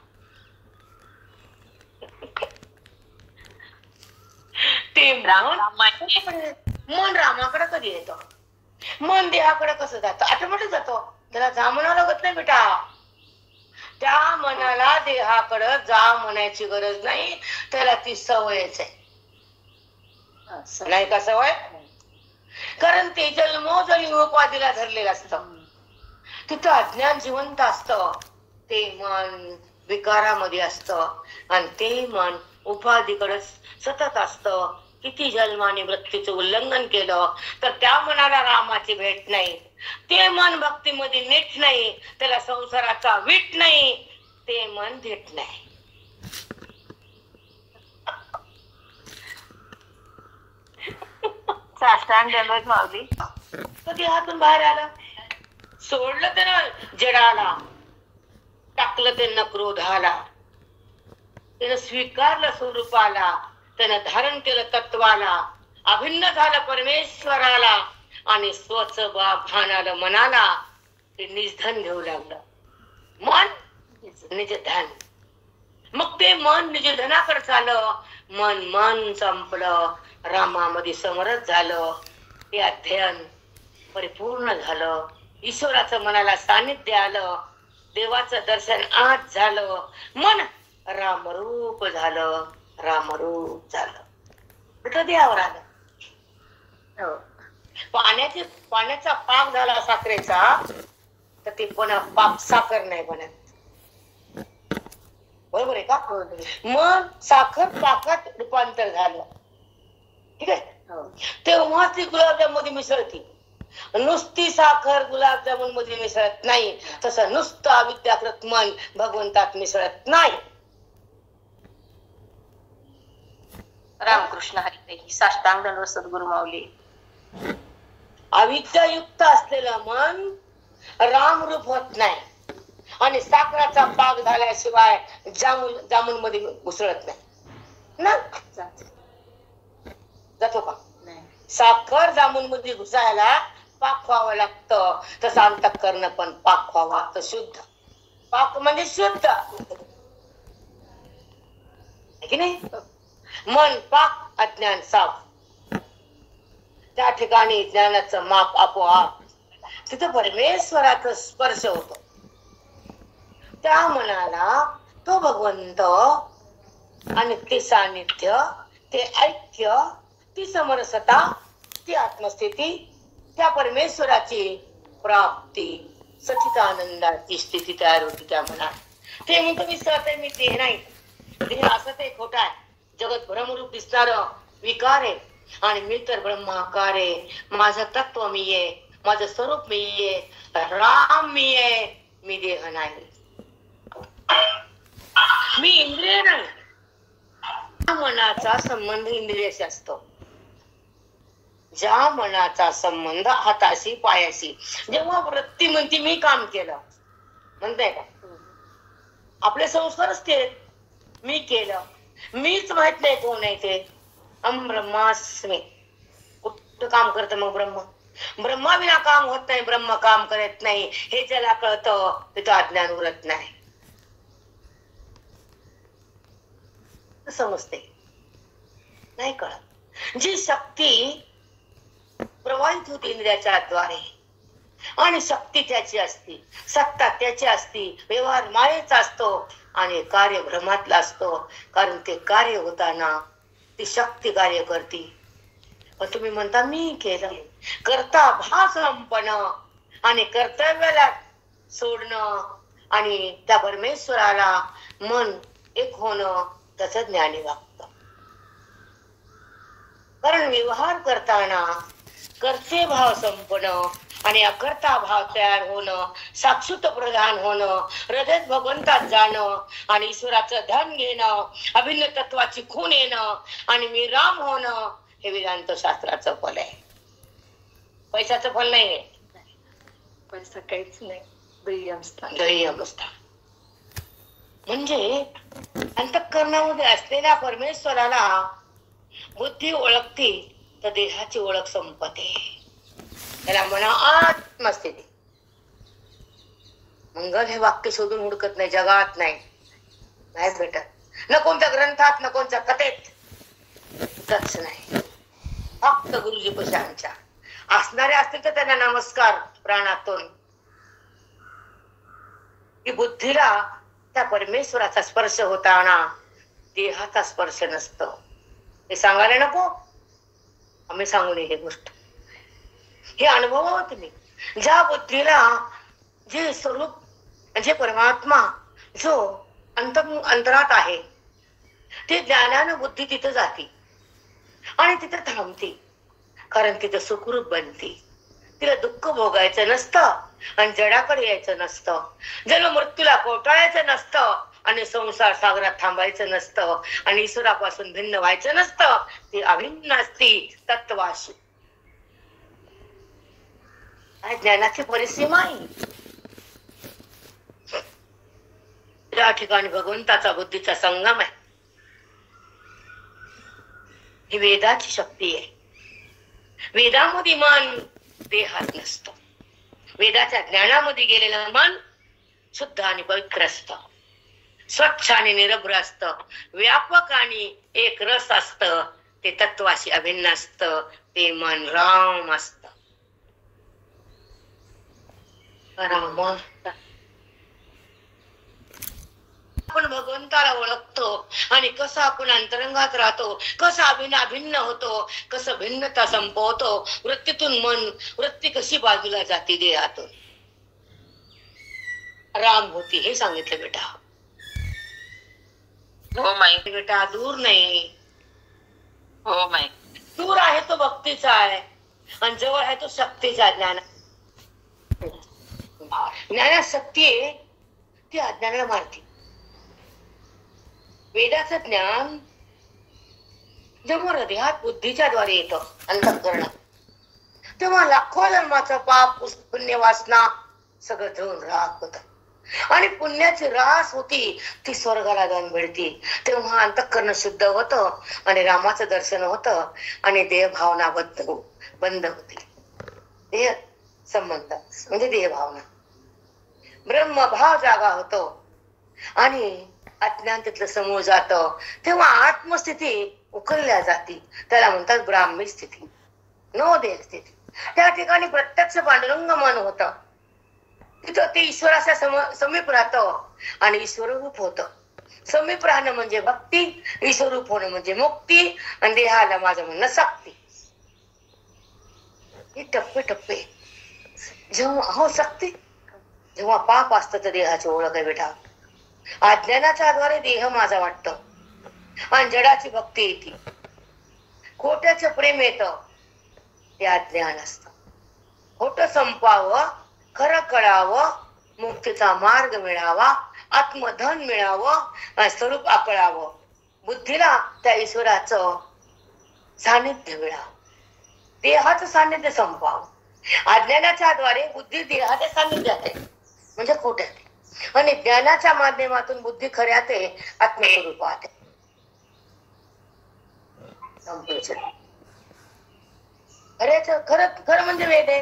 ते मन रामाकडे कधी येतं? मन देहाकडे कसं जातं? ऑटोमॅटिक जातो. त्याला जा म्हणावं लागत नाही बेटा. त्या मनाला देहाकडे जा म्हणायची गरज नाही. त्याला ती सवयच आहे. नाही का सवय? कारण ते जन्मोजन्मी उपाधीला धरलेलं असतं. तिथं अज्ञान जिवंत असतं. ते मन विकारामध्ये असतं आणि ते मन उपाधीकडे सतत असतं. किती जन्माने मृत्यूचं उल्लंघन केलं तर त्या मनाला रामाची भेट नाही. ते मन भक्तीमध्ये नीट नाही, त्याला संसाराचा वीट नाही, ते मन भेट नाही. साष्टांग दंडवत माऊली. कधी हातून बाहेर आला, सोडलं त्यानं जडाला, टाकलं त्यांना क्रोधाला, त्यानं स्वीकारलं स्वरूपाला, त्यानं धारण केलं तत्वाला, अभिन्न झालं परमेश्वराला आणि स्वच भान आलं मनाला. ते निजधन घेऊ लागलं, मन निज धन. मग ते मन निज धनाकडे चाललं, मन संपलं, रामामध्ये समरस झालं. ते अध्ययन परिपूर्ण झालं, ईश्वराचं मनाला सानिध्य आलं, देवाचं दर्शन आज झालं, मन रामरूप झालं, रामरूप झालं. कुठं देवावर आलं. पाण्याचा पाक झाला साखरेचा, तर ते पण पाक साखर नाही बनत. बरोबर आहे का? मग साखर पाकात रूपांतर झालं, ठीक आहे. तेव्हा ती गुलाबजाम मध्ये मिसळती. नुसती साखर गुलाबजामुन मध्ये मिसळत नाही, तसं नुसतं अविद्याकृत मन भगवंतात मिसळत नाही. रामकृष्ण हरी. साष्टांग दंडवत सद्गुरु माऊली. अविद्यायुक्त असलेलं मन रामरूप होत नाही आणि साखराचा पाक झाल्याशिवाय जामुन मध्ये घुसळत नाही ना. जातो का? साखर जामुन मध्ये घुसायला पाक व्हावं लागतं, तसं अंतःकरण पण पाक व्हावा लागतं. शुद्ध पाक म्हणजे शुद्ध, की नाही. मन पाक, अज्ञान साफ. त्या ठिकाणी ज्ञानाचं माप आपोआप, तिथं परमेश्वराचा स्पर्श होतो. त्या मनाला तो भगवंत आणि ते सानिध्य, ते ऐक्य, ती समरसता, ती आत्मस्थिती, त्या परमेश्वराची प्राप्ती, सच्चिदानंदाची स्थिती तयार होती त्या मनात. ते म्हणतो मी सत आहे, मी देह नाही. देह असत आहे, खोटा आहे. जगत भ्रमरूप दिसणार विकार आहे आणि मी तर ब्रह्माकार आहे. माझं तत्व मी आहे, माझं स्वरूप मी आहे, राम मी आहे, मी देह नाही, मी इंद्रिय नाही. मनाचा संबंध इंद्रियाशी असतो. ज्या मनाचा संबंध हाताशी पायाशी, जेव्हा वृत्ती म्हणते मी काम केलं, म्हणताय का, आपले संस्कारच ते मी केलं, मीच माहित नाही कोण आहे ते. ब्रह्मास्मी. कुठं काम करत मग ब्रह्म? ब्रह्माविना काम होत नाही, ब्रह्म काम करत नाही. हे ज्याला कळतं तिथं अज्ञान उरत नाही. समजते नाही कळत. जी शक्ती प्रवाहित होती इंद्रियाच्या द्वारे आणि शक्ती त्याची असती, सत्ता त्याची असती, व्यवहार मायेचा असतो आणि कार्य भ्रमातला असतो. कारण ते कार्य होताना ती शक्ती कार्य करते. पण तुम्ही म्हणता मी केलं. करता भाव संपणं आणि कर्तव्याला सोडणं आणि त्या परमेश्वराला मन एक होणं, त्याच ज्ञानी वागतं. कारण व्यवहार करताना कर्ते भाव संपणं आणि अकर्ता भाव तयार होणं, साक्षुत प्रधान होणं, हृदयात भगवंतात जाणं आणि ईश्वराचं धन घेणं, अभिन्न तत्वाची खून येणं आणि मी राम होणं, हे वेदांत शास्त्राचं फल आहे. पैशाचं फल नाही आहे. पैसा काहीच नाही, ध्येय अवस्था. म्हणजे अंतःकरणामध्ये असलेल्या परमेश्वराला बुद्धी ओळखते तर देहाची ओळख संपते. त्याला म्हणा आत्मस्थिती. मंगल हे वाक्य शोधून हुडकत नाही, जगात नाही, नाही भेटत. न कोणत्या ग्रंथात, न कोणत्या कथेत, नाही. फक्त गुरुजी पशांच्या असणारे असतील तर त्यांना नमस्कार प्राणातून. की बुद्धीला त्या परमेश्वराचा स्पर्श होताना देहाचा स्पर्श नसतो. हे सांगायला नको, आम्ही सांगू नये. हे गोष्ट हे अनुभव तुम्ही. ज्या बुद्धीला जे स्वरूप, जे परमात्मा जो अंतरात आहे, ते ज्ञानानं बुद्धी तिथं जाते आणि तिथं थांबते. कारण तिथं सुखरूप बनते. तिला दुःख भोगायचं नसतं आणि जडाकडे यायचं नसतं. जन्म मृत्यूला कोटाळायचं नसतं आणि संसार सागरात थांबायचं नसतं आणि ईश्वरापासून भिन्न व्हायचं नसतं. ती अभिन्न असती तत्वाशी. आणि ज्ञानाची परिसीमा आहे. या ठिकाणी भगवंताचा बुद्धीचा संगम आहे. ही वेदाची शक्ती आहे. वेदामध्ये मन देहात नसतं. वेदाच्या ज्ञानामध्ये गेलेलं मन शुद्ध आणि पवित्र असतं, स्वच्छ आणि निरभ्र असतं, व्यापक आणि एक रस असतं. ते तत्वाशी अभिन्न असतं. ते मन राम असतं. राम आपण भगवंताला ओळखतो आणि कसं आपण अंतरंगात राहतो, कसं अभिन्न होतो, कसं भिन्नता संपवतो. वृत्तीतून मन वृत्ती कशी बाजूला जाते देहातून. राम होती हे सांगितलं बेटा. हो माई. बेटा दूर नाही. हो माई. दूर आहे तो भक्तीचा आहे आणि जवळ आहे तो शक्तीचा. ज्ञानाशक्ती आहे ती अज्ञानाला मारते. वेदाचं ज्ञान जेव्हा हृदयात बुद्धीच्या द्वारे येतं अंतःकरणात, तेव्हा लाखो जन्माचं पाप पुण्य वासना सगळं धुवून राख होत आणि पुण्याची रास होती ती स्वर्गाला जाऊन मिळती. तेव्हा अंतःकरण शुद्ध होतं आणि रामाचं दर्शन होतं आणि देह भावना बंद होती. देह संबंध म्हणजे देह भावना, ब्रह्मभाव जागा होतो आणि अज्ञान तिथलं समूळ जातं. तेव्हा आत्मस्थिती उकलल्या जाती. त्याला म्हणतात ब्राह्मी स्थिती, नो देह स्थिती. त्या ठिकाणी प्रत्यक्ष पांडुरंग मन होतं. तिथं ते ईश्वराच्या समीप राहतं आणि ईश्वर रूप होतं. समीप राहणं म्हणजे भक्ती, ईश्वर रूप होणं म्हणजे मुक्ती आणि देहाला माझं म्हणणं सक्ती. हे टप्पे टप्पे. जेव्हा हो सक्ती, जेव्हा पाप असतं तर देहाची ओळख आहे बेटा. अज्ञानाच्या द्वारे देह माझा वाटतं आणि जडाची भक्ती येते. खोट्याचं प्रेम येतं ते अज्ञान असतं. खोटं संपावं, खरं कळावं, मुक्तीचा मार्ग मिळावा, आत्मधन मिळावं, स्वरूप आकळावं, बुद्धीला त्या ईश्वराचं सानिध्य मिळावं, देहाचं सानिध्य संपावं. अज्ञानाच्या द्वारे बुद्धी देहाच्या सानिध्यात आहे म्हणजे खोट्यात, आणि ज्ञानाच्या माध्यमातून बुद्धी खऱ्यात आहे, आत्मस्वरूपात आहे. खरं म्हणजे वेद आहे,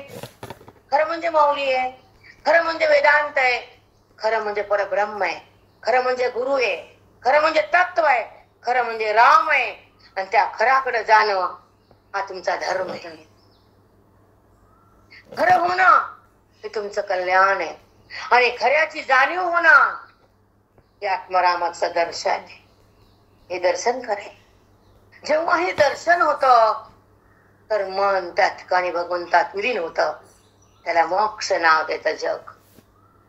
खरं म्हणजे माऊली आहे, खरं म्हणजे वेदांत आहे, खरं म्हणजे परब्रह्म आहे, खरं म्हणजे गुरु आहे, खरं म्हणजे तत्व आहे, खरं म्हणजे राम आहे. आणि त्या खऱ्याकडे जाणं हा तुमचा धर्म आहे. खरं होणं हे तुमचं कल्याण आहे आणि खऱ्याची जाणीव होणं हे आत्मारामाचं दर्शन आहे. हे दर्शन करे. जेव्हा हे दर्शन होतं तर मन त्या ठिकाणी भगवंतात विलीन होतं. त्याला मोक्ष नाव देतं जग.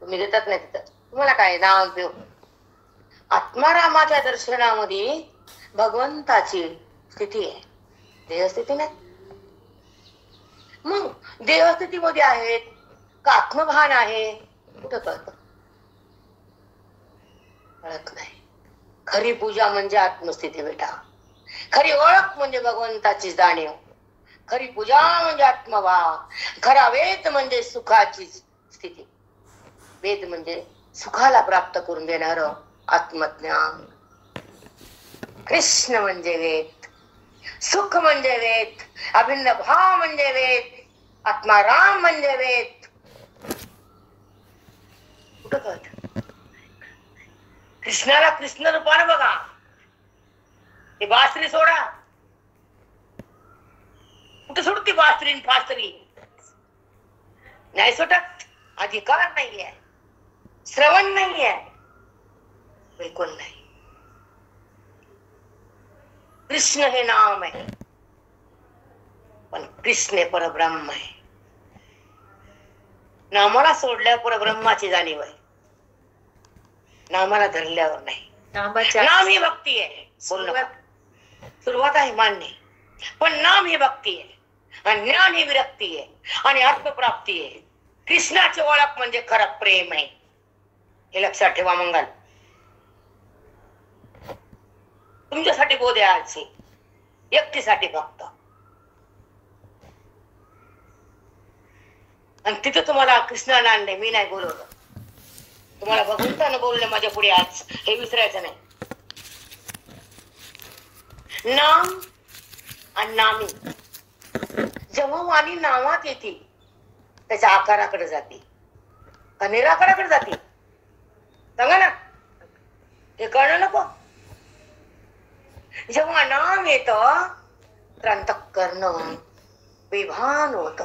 तुम्ही देतात नाही तिथं, तुम्हाला काय नाव देऊ. आत्मारामाच्या दर्शनामध्ये भगवंताची स्थिती आहे, देहस्थिती नाही. मग देहस्थितीमध्ये आहेत का आत्मभान आहे कुठं कळत? कळत नाही. खरी पूजा म्हणजे आत्मस्थिती बेटा. खरी ओळख म्हणजे भगवंताची जाणीव. खरी पूजा म्हणजे आत्मभाव. खरा वेद म्हणजे सुखाची स्थिती. वेद म्हणजे सुखाला प्राप्त करून देणार आत्मज्ञान. कृष्ण म्हणजे वेद, सुख म्हणजे वेद, अभिन्न भाव म्हणजे वेद, आत्माराम म्हणजे वेद. कुठं कळत? कृष्णाला कृष्ण रूपाने बघा. ती बासरी सोडा. कुठं सोडती बासरी फासरी? नाही सुटत. अधिकार नाहीये, श्रवण नाहीये, बिलकुल नाही. कृष्ण हे नाम आहे पण कृष्ण हे परब्रह्म आहे. नामाला सोडल्यावर परब्रह्माची जाणीव आहे, नामाला धरल्यावर नाही. नाम ही भक्ती आहे. सुरुवात आहे मान्य, पण नाम ही भक्ती आहे आणि ज्ञान ही विरक्ती आहे आणि आत्मप्राप्ती आहे. कृष्णाची ओळख म्हणजे खरं प्रेम आहे. हे लक्षात ठेवा. मंगल तुमच्यासाठी बोध आहे आजची, एकटीसाठी फक्त. आणि तिथं तुम्हाला कृष्णाला आणले, मी नाही बोलवलं. तुम्हाला भगवंतानं बोलले माझ्या पुढे आज, हे विसरायचं नाही. नाम आणि नामी जेव्हा वाणी नावात येते त्याच्या आकाराकडे जाते का निराकाराकडे जाते? सांगा ना, हे कळलं नको. जेव्हा नाम येत तर अंतःकरण बेभान होत.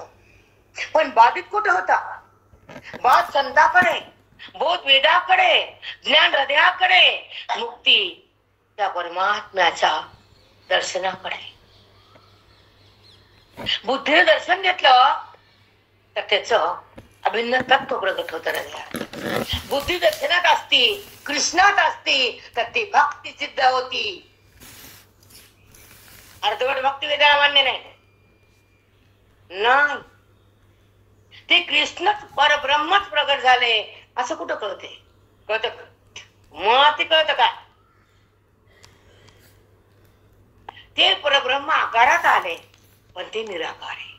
पण बाधित कुठे होता? बाध संताकडे, बोध वेदाकडे, ज्ञान हृदयाकडे, मुक्ती त्या परमात्म्याच्या दर्शनाकडे. बुद्धीने दर्शन घेतलं तर त्याच अभिन्न तत्व प्रगट होत हृदयात. बुद्धी दर्शनात असती, कृष्णात असती तर ती भक्ती सिद्ध होती. अर्धवट भक्ती वेदाला मान्य नाही. ते कृष्णच परब्रह्मच प्रगट झाले असं कुठं कळते? कळत मग ते कळत का? ते परब्रह्म आकारात आले पण ते निराकार आहे.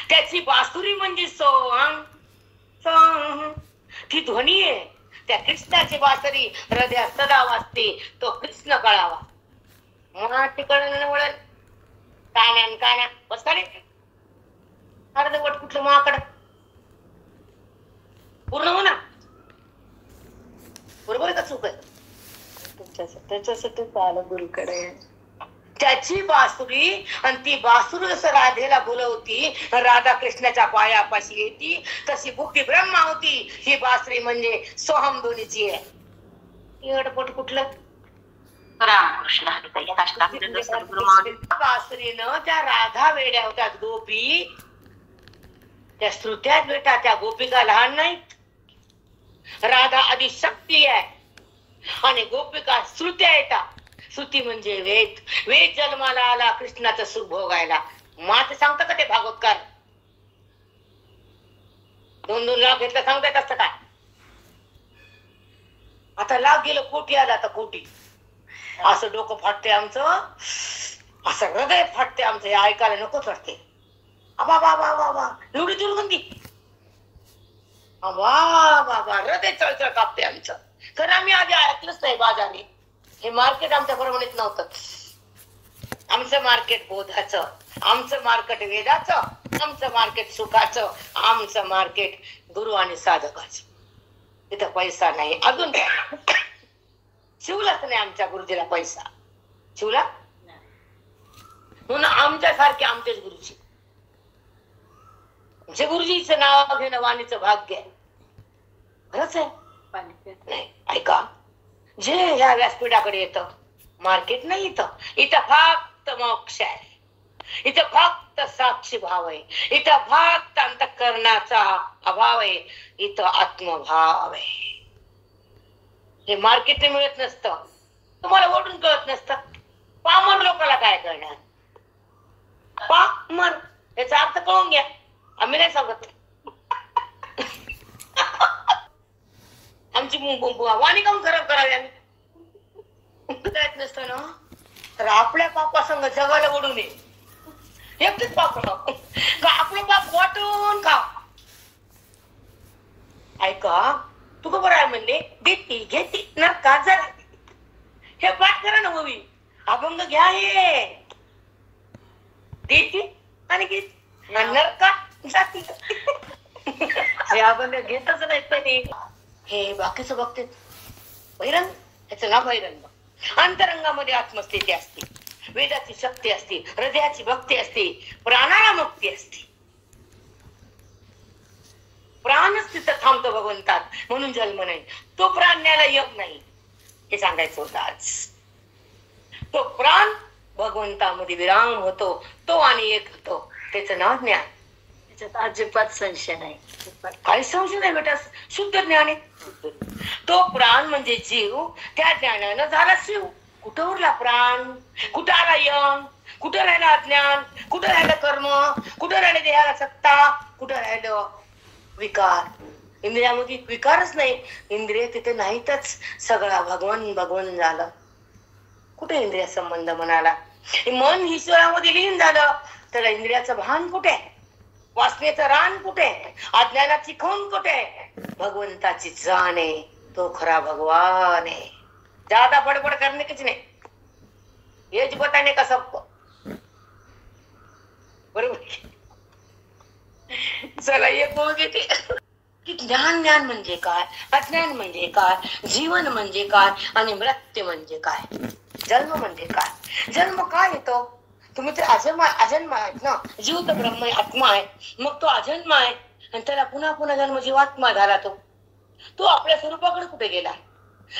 त्याची बासुरी म्हणजे सोहम सोहम, ती ध्वनी आहे. त्या कृष्णाची बासुरी हृदयात सदा वाजते, तो कृष्ण कळावा. मराठी कळण वळण काना काना बस का रे? अर्धवट कुठलं महाकड पूर्ण हो ना. बरोबर का चूक आहे? त्याच्यासाठी आलं गुरुकडे. त्याची बासुरी आणि ती बासुरी जसं राधेला बोलवती, राधा कृष्णाच्या पायापाशी येती, तशी बुद्धी ब्रह्मा होती. ही बासुरी म्हणजे सोहम ध्वनीची आहे. एवढपट कुठलं रामकृष्ण बासुरीनं त्या राधा वेड्या होत्या गोपी, त्या श्रुत्यात बेटा, त्या गोपिका लहान नाहीत. राधा आधी शक्ती आहे आणि गोपिका श्रुत्या येतात. श्रुती म्हणजे वेद. वेद जन्माला आला कृष्णाचं सुख भोगायला. मात सांगतं का ते भागवतकार? 2-2 लाख घेतलं सांगता येत असतं काय? आता लाख गेलं, कोटी आला आता कोटी. असं डोकं फाटते आमचं, असं हृदय फाटते आमचं. हे ऐकायला नकोच वाटते. अबा बाबा बाबा एवढी दुर्गंधी, अबा बाबा हृदय चळचळ कापते आमचं. कारण आम्ही आधी ऐकलंच नाही बाजारी. हे मार्केट आमच्या परभणीत नव्हतं. आमचं मार्केट बोधाचं, आमचं मार्केट वेदाचं, आमचं मार्केट सुखाचं, आमचं मार्केट गुरु आणि साधकाचं. तिथं पैसा नाही. अजून शिवलाच नाही आमच्या गुरुजीला पैसा. शिवला म्हणून आमच्यासारखे आमचेच गुरुजी. जे गुरुजीचं नाव घेणं वाणीचं भाग्य आहे. खरंच आहे. नाही ऐका, जे ह्या व्यासपीठाकडे येतं मार्केट नाही. इथं फक्त मोक्ष आहे. इथं फक्त साक्षी भाव आहे. इथं फक्त अंतःकरणाचा अभाव आहे. इथं आत्मभाव आहे. हे मार्केट मिळत नसतं. तुम्हाला ओढून कळत नसतं. पामर लोकांना काय करणार? पामर याचा अर्थ कळून घ्या. आम्ही नाही सांगत. आमची वाणी काऊन खराब करावी आम्ही? कळत नसतं ना. तर आपल्या पापासंग जगाला ओढू नये. एकच पाप का आपलं पाप वाटून खा. ऐका, तू का बरं आहे म्हणले? देती घेती ना का जरा हे पाठ करा ना. मूवी अभंग घ्या. हे देती आणि घेती नरका जाती. हे अभंग घेतच नाही त्यांनी. हे बाकीचं बघते बहिरंग. याचं नाव बहिरंग. अंतरंगामध्ये आत्मस्थिती असते, वेदाची शक्ती असते, हृदयाची भक्ती असते, प्राणाला मुक्ती असते. प्राणच तिथं थांबतो भगवंतात. म्हणून जन्म नाही. तो प्राण न्यायला योग नाही हे सांगायचं होतं आज. तो प्राण भगवंतामध्ये विराम होतो. तो आणि एक होतो. त्याचं नाव ज्ञान. त्याच्यात अजिबात संशय नाही. काही संशय नाही बेटा. शुद्ध ज्ञान आहे. तो प्राण म्हणजे जीव. त्या ज्ञानानं झाला शिव. कुठं उरला प्राण? कुठं आला यम? कुठं राहिलं अज्ञान? कुठं राहिलं कर्म? कुठं राहिले देहाला सत्ता? कुठं राहिलं विकार? इंद्रियामध्ये विकारच नाही. इंद्रिय तिथे नाहीतच. सगळा भगवान भगवान झालं. कुठे इंद्रिय संबंध म्हणाला? मन ईश्वरामध्ये लीन झालं. तर इंद्रियाचं भान कुठे? वासनेचं रान कुठे, अज्ञानाची खून कुठे, भगवंताची जाण आहे, तो खरा भगवान आहे. ज्यादा बडबड करने कुछ नहीं, हेच बताने का सबको. बरोबर. चला एक बोल देते की ज्ञान म्हणजे काय, अज्ञान म्हणजे काय, जीवन म्हणजे काय आणि मृत्यू म्हणजे काय, जन्म म्हणजे काय. जन्म काय येतो, तुम्ही तर अजन्म आहेत ना. जीव तर ब्रह्म आहे, आत्मा आहे. मग तो अजन्म आहे आणि त्याला पुन्हा पुन्हा जन्म जीवात्मा झाला. तो आपल्या स्वरूपाकडे कुठे गेला,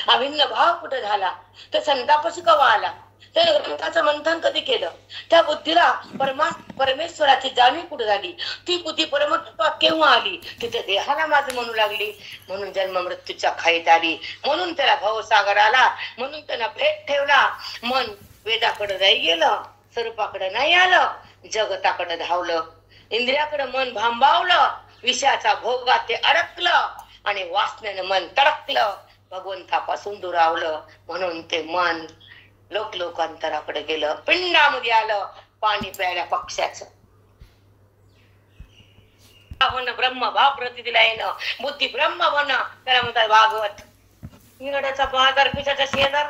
अभिन्न भाव कुठे झाला, तर संतापाशी कवा आला, त्या ग्रंथाचं मंथन कधी केलं, त्या बुद्धीला परमेश्वराची जाणीव कुठे झाली, ती बुद्धी परमत्वात केव्हा आली, तिथे देहाला माझं म्हणू लागली. म्हणून जन्म मृत्यूच्या खाईत आली, म्हणून त्याला भवसागर आला, म्हणून त्यांना भेट ठेवला. मन वेदाकडे नाही गेलं, स्वरूपाकडे नाही आलं, जगताकडे धावलं, इंद्रियाकडे मन भांबावलं, विषयाचा भोगात ते अडकलं आणि वासनेनं मन तडकलं, भगवंतापासून दुरावलं. म्हणून ते मन लोकांतराकडे गेलं, पिंडामध्ये आलं पाणी प्यायला पक्ष्याचं. ब्रह्म भाव प्रतिदिला येणं, बुद्धी ब्रह्म बनणं, त्याला म्हणतात भागवत. इंगड्याचा बाजार पिसाचा शेजार.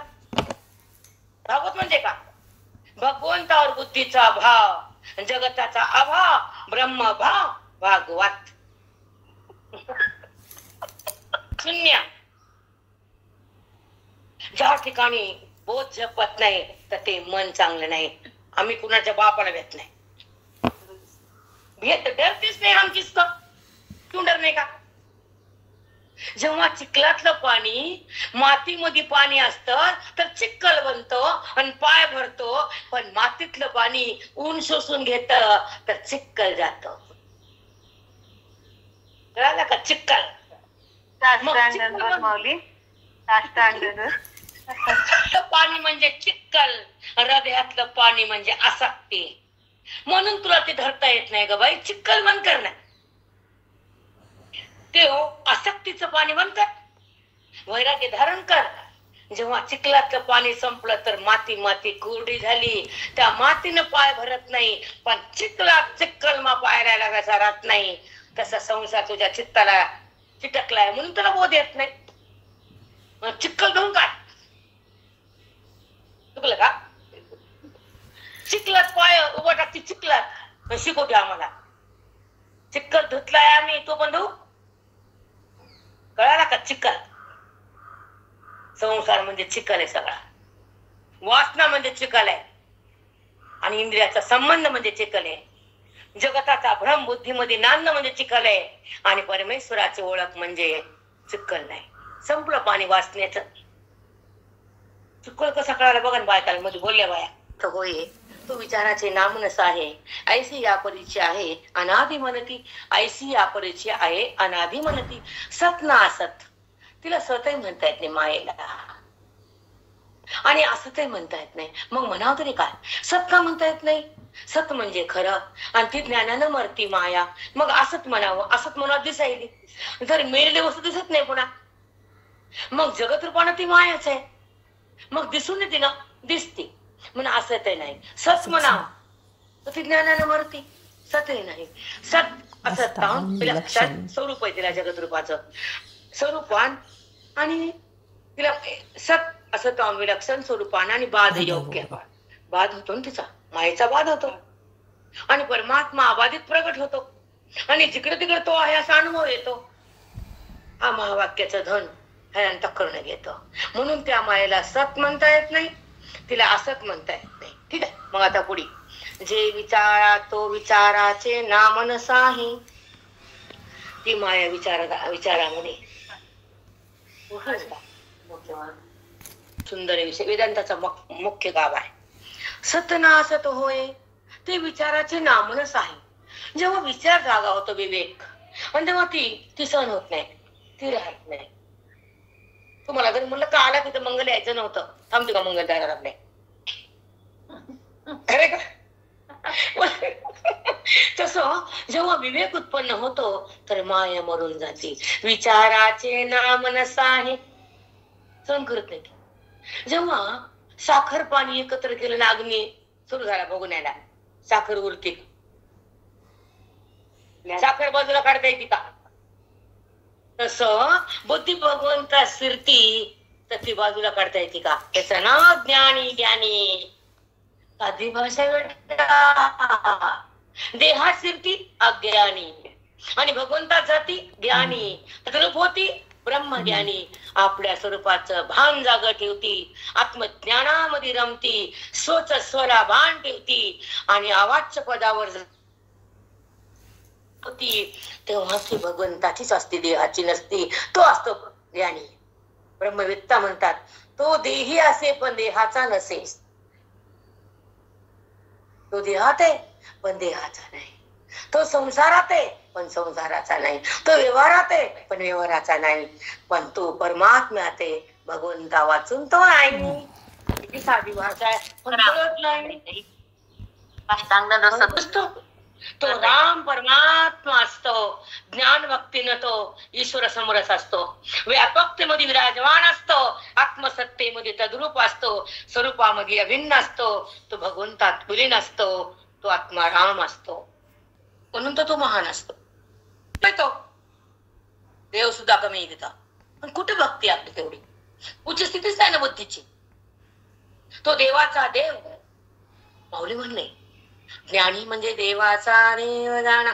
भागवत म्हणजे का, भगवंतावर बुद्धीचा भाव, जगताचा अभाव, ब्रह्म भाव, भागवत. शून्य. ज्या ठिकाणी बोध झपत नाही तर ते मन चांगलं नाही. आम्ही कुणाच्या बापाला भेट नाही, भेट डरतेच नाही हम किसका, क्यों डरने का. जेव्हा चिखलातलं पाणी मातीमध्ये पाणी असतं तर चिखल बनतो आणि पाय भरतो, पण मातीतलं पाणी ऊन शोषून घेत तर चिखल जात. कळालं का, चिखल. पाणी म्हणजे चिखल, हृदयातलं पाणी म्हणजे आसक्ती. म्हणून तुला ते धरता येत नाही ग बाई, चिखल बंद कर ना. ते आसक्तीचं पाणी बंद कर, वैराग्य धारण कर. जेव्हा चिखलातलं पाणी संपलं तर माती कोरडी झाली, त्या मातीनं पाय भरत नाही, पण चिखलात चिखल मा पाय राहायला कसा राहत नाही, तसा संसार तुझ्या चित्ताला चिटकलाय म्हणून तुला बोध येत नाही. चिखल धुवून काढ. चुकलं का, चिखलात पाय उभा टाकते, चिखलात शिकवते आम्हाला. चिखल धुतलाय आम्ही, तो पण धुऊ. कळाला का, चिखल. संसार म्हणजे चिखल आहे सगळा, वासना म्हणजे चिखल आहे आणि इंद्रियाचा संबंध म्हणजे चिखल आहे. जगताचा भ्रम बुद्धीमध्ये नांद म्हणजे चिखल आहे आणि परमेश्वराची ओळख म्हणजे चिखल नाही. संपलं पाणी वासनेचं. चिखल कसा कळाला बघा, बायकाला मध्ये बोलल्या बाया. तर होय, तो विचाराचे नामनस आहे, ऐसी या परीची आहे अनादि म्हणती, ऐसी या परीची आहे अनादि म्हणती. सत ना असत, तिला सतही म्हणता येत नाही मायेला आणि असतही म्हणता येत नाही. मग म्हणावं तरी काय, सत का म्हणता येत नाही. सत म्हणजे खरं आणि ती ज्ञानानं मरती माया. मग असत म्हणावं, असत म्हणावं दिसायली, जर मेलेली वस्तू दिसत नाही पुन्हा, मग जगत रूपानं ती मायाच आहे, मग दिसून येते ना, दिसते म्हणून असत नाही. सत म्हणावं तर ती ज्ञानानं मरती, सतही नाही. सत असत विलक्षण स्वरूप आहे तिला, जगत रूपाचं स्वरूपान आणि तिला सत असत विलक्षण स्वरूपान आणि बाध योग्य. बाध होतो ना तिचा, मायेचा बाध होतो आणि परमात्मा अबाधित प्रगट होतो आणि जिकडे तिकडे तो आहे असा अनुभव येतो. हा महावाक्याचं धन ह्यानं टक्करण घेतो. म्हणून त्या मायेला सत म्हणता येत नाही, तिला असत म्हणता येत नाही. ठीक आहे, मग आता पुढे. जे विचारा तो विचाराचे नाम नसाही, ती माया विचारामध्ये सुंदर विषय वेदांताचा मुख्य गाव आहे. सत ना असत होय, ते विचाराचे नामनच आहे. जेव्हा विचार जागा होतो विवेक, आणि तेव्हा ती सहन होत नाही, ती राहत नाही. तुम्हाला जर म्हणलं का आला तिथं मंगल यायचं नव्हतं, थांबते का मंगल द्यायला लागले, खरे का. तसं जेव्हा विवेक उत्पन्न होतो तर माया मरून जाते. विचाराचे नाम नसाहे, सहन करत नाही. जेव्हा साखर पाणी एकत्र केलं, अग्नी सुरू झाला बघून यायला, साखर उरते साखर बाजूला काढता येते का? तसं बुद्धी भगवंता फिरती तर ती बाजूला काढता येते का? त्याचं नाव ज्ञानी. ज्ञानी साधी भाषा बेटा. देहात फिरती अज्ञानी आणि भगवंतात जाती ज्ञानी. रूप होती ब्रह्मज्ञानी. आपल्या स्वरूपाचं भान जाग ठेवती, आत्मज्ञानामध्ये रमती, स्वच स्वरा भान ठेवती आणि अवाच्य पदावर होती. तेव्हा ती भगवंताचीच असते, देहाची नसती. तो असतो ज्ञानी. ब्रह्मवेत्ता म्हणतात तो देही असे पण देहाचा नसे. तो देहात आहे पण देहाचा नाही. तो संसारात आहे पण संसाराचा नाही. तो व्यवहारात आहे पण व्यवहाराचा नाही. पण तो परमात्म्यात आहे. भगवंता वाचून तो नाही. किती साधी भाषा आहे पण कळत नाही. तो राम परमात्मा असतो. ज्ञान भक्तीनं तो ईश्वर समरस असतो. व्यापकतेमध्ये विराजमान असतो. आत्मसत्तेमध्ये तद्रूप असतो. स्वरूपामध्ये अभिन्न असतो. तो भगवंतात विलीन असतो. तो आत्मा राम असतो. म्हणून तो महान असतो. तो देव सुद्धा कमी घेता. पण कुठे भक्ती आपली तेवढी? उच्च स्थितीच आहे ना बुद्धीची. तो देवाचा देव. माऊली म्हणणे ज्ञानी म्हणजे देवाचा देव जाणा.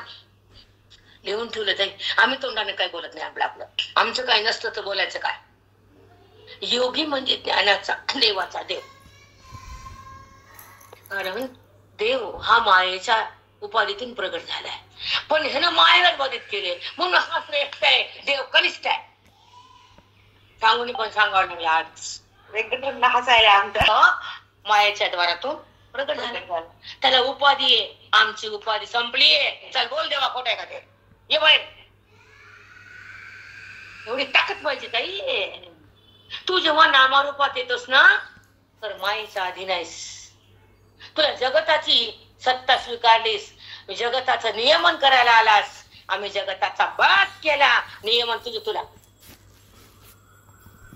लिहून ठेवलं जाईल. आम्ही तोंडाने काय बोलत नाही. आपलं आमचं काय नसतं तर बोलायचं काय. योगी म्हणजे ज्ञानाचा देवाचा देव. कारण देव हा मायेच्या उपाधीतून प्रगट झालाय. पण ह्यानं मायेलाच बाधित केले म्हणून हा श्रेष्ठ आहे, देव कनिष्ठ आहे. सांगून पण सांगावं लागलं आज व्यंकटरमण हसायला. आमचं मायेच्या द्वारातून प्रगट झालं. त्याला उपाधी आहे. आमची उपाधी संपली आहे. चल बोल देवा खोट आहे का ते? ये बाहेर. एवढी ताकद पाहिजे ताई. तू जेव्हा नामारूपात येतोस ना तर मायेच्या अधीन आहेस. तुला जगताची सत्ता स्वीकारलीस. जगताचं नियमन करायला आलास. आम्ही जगताचा बाद केला. नियमन तुझं तुला.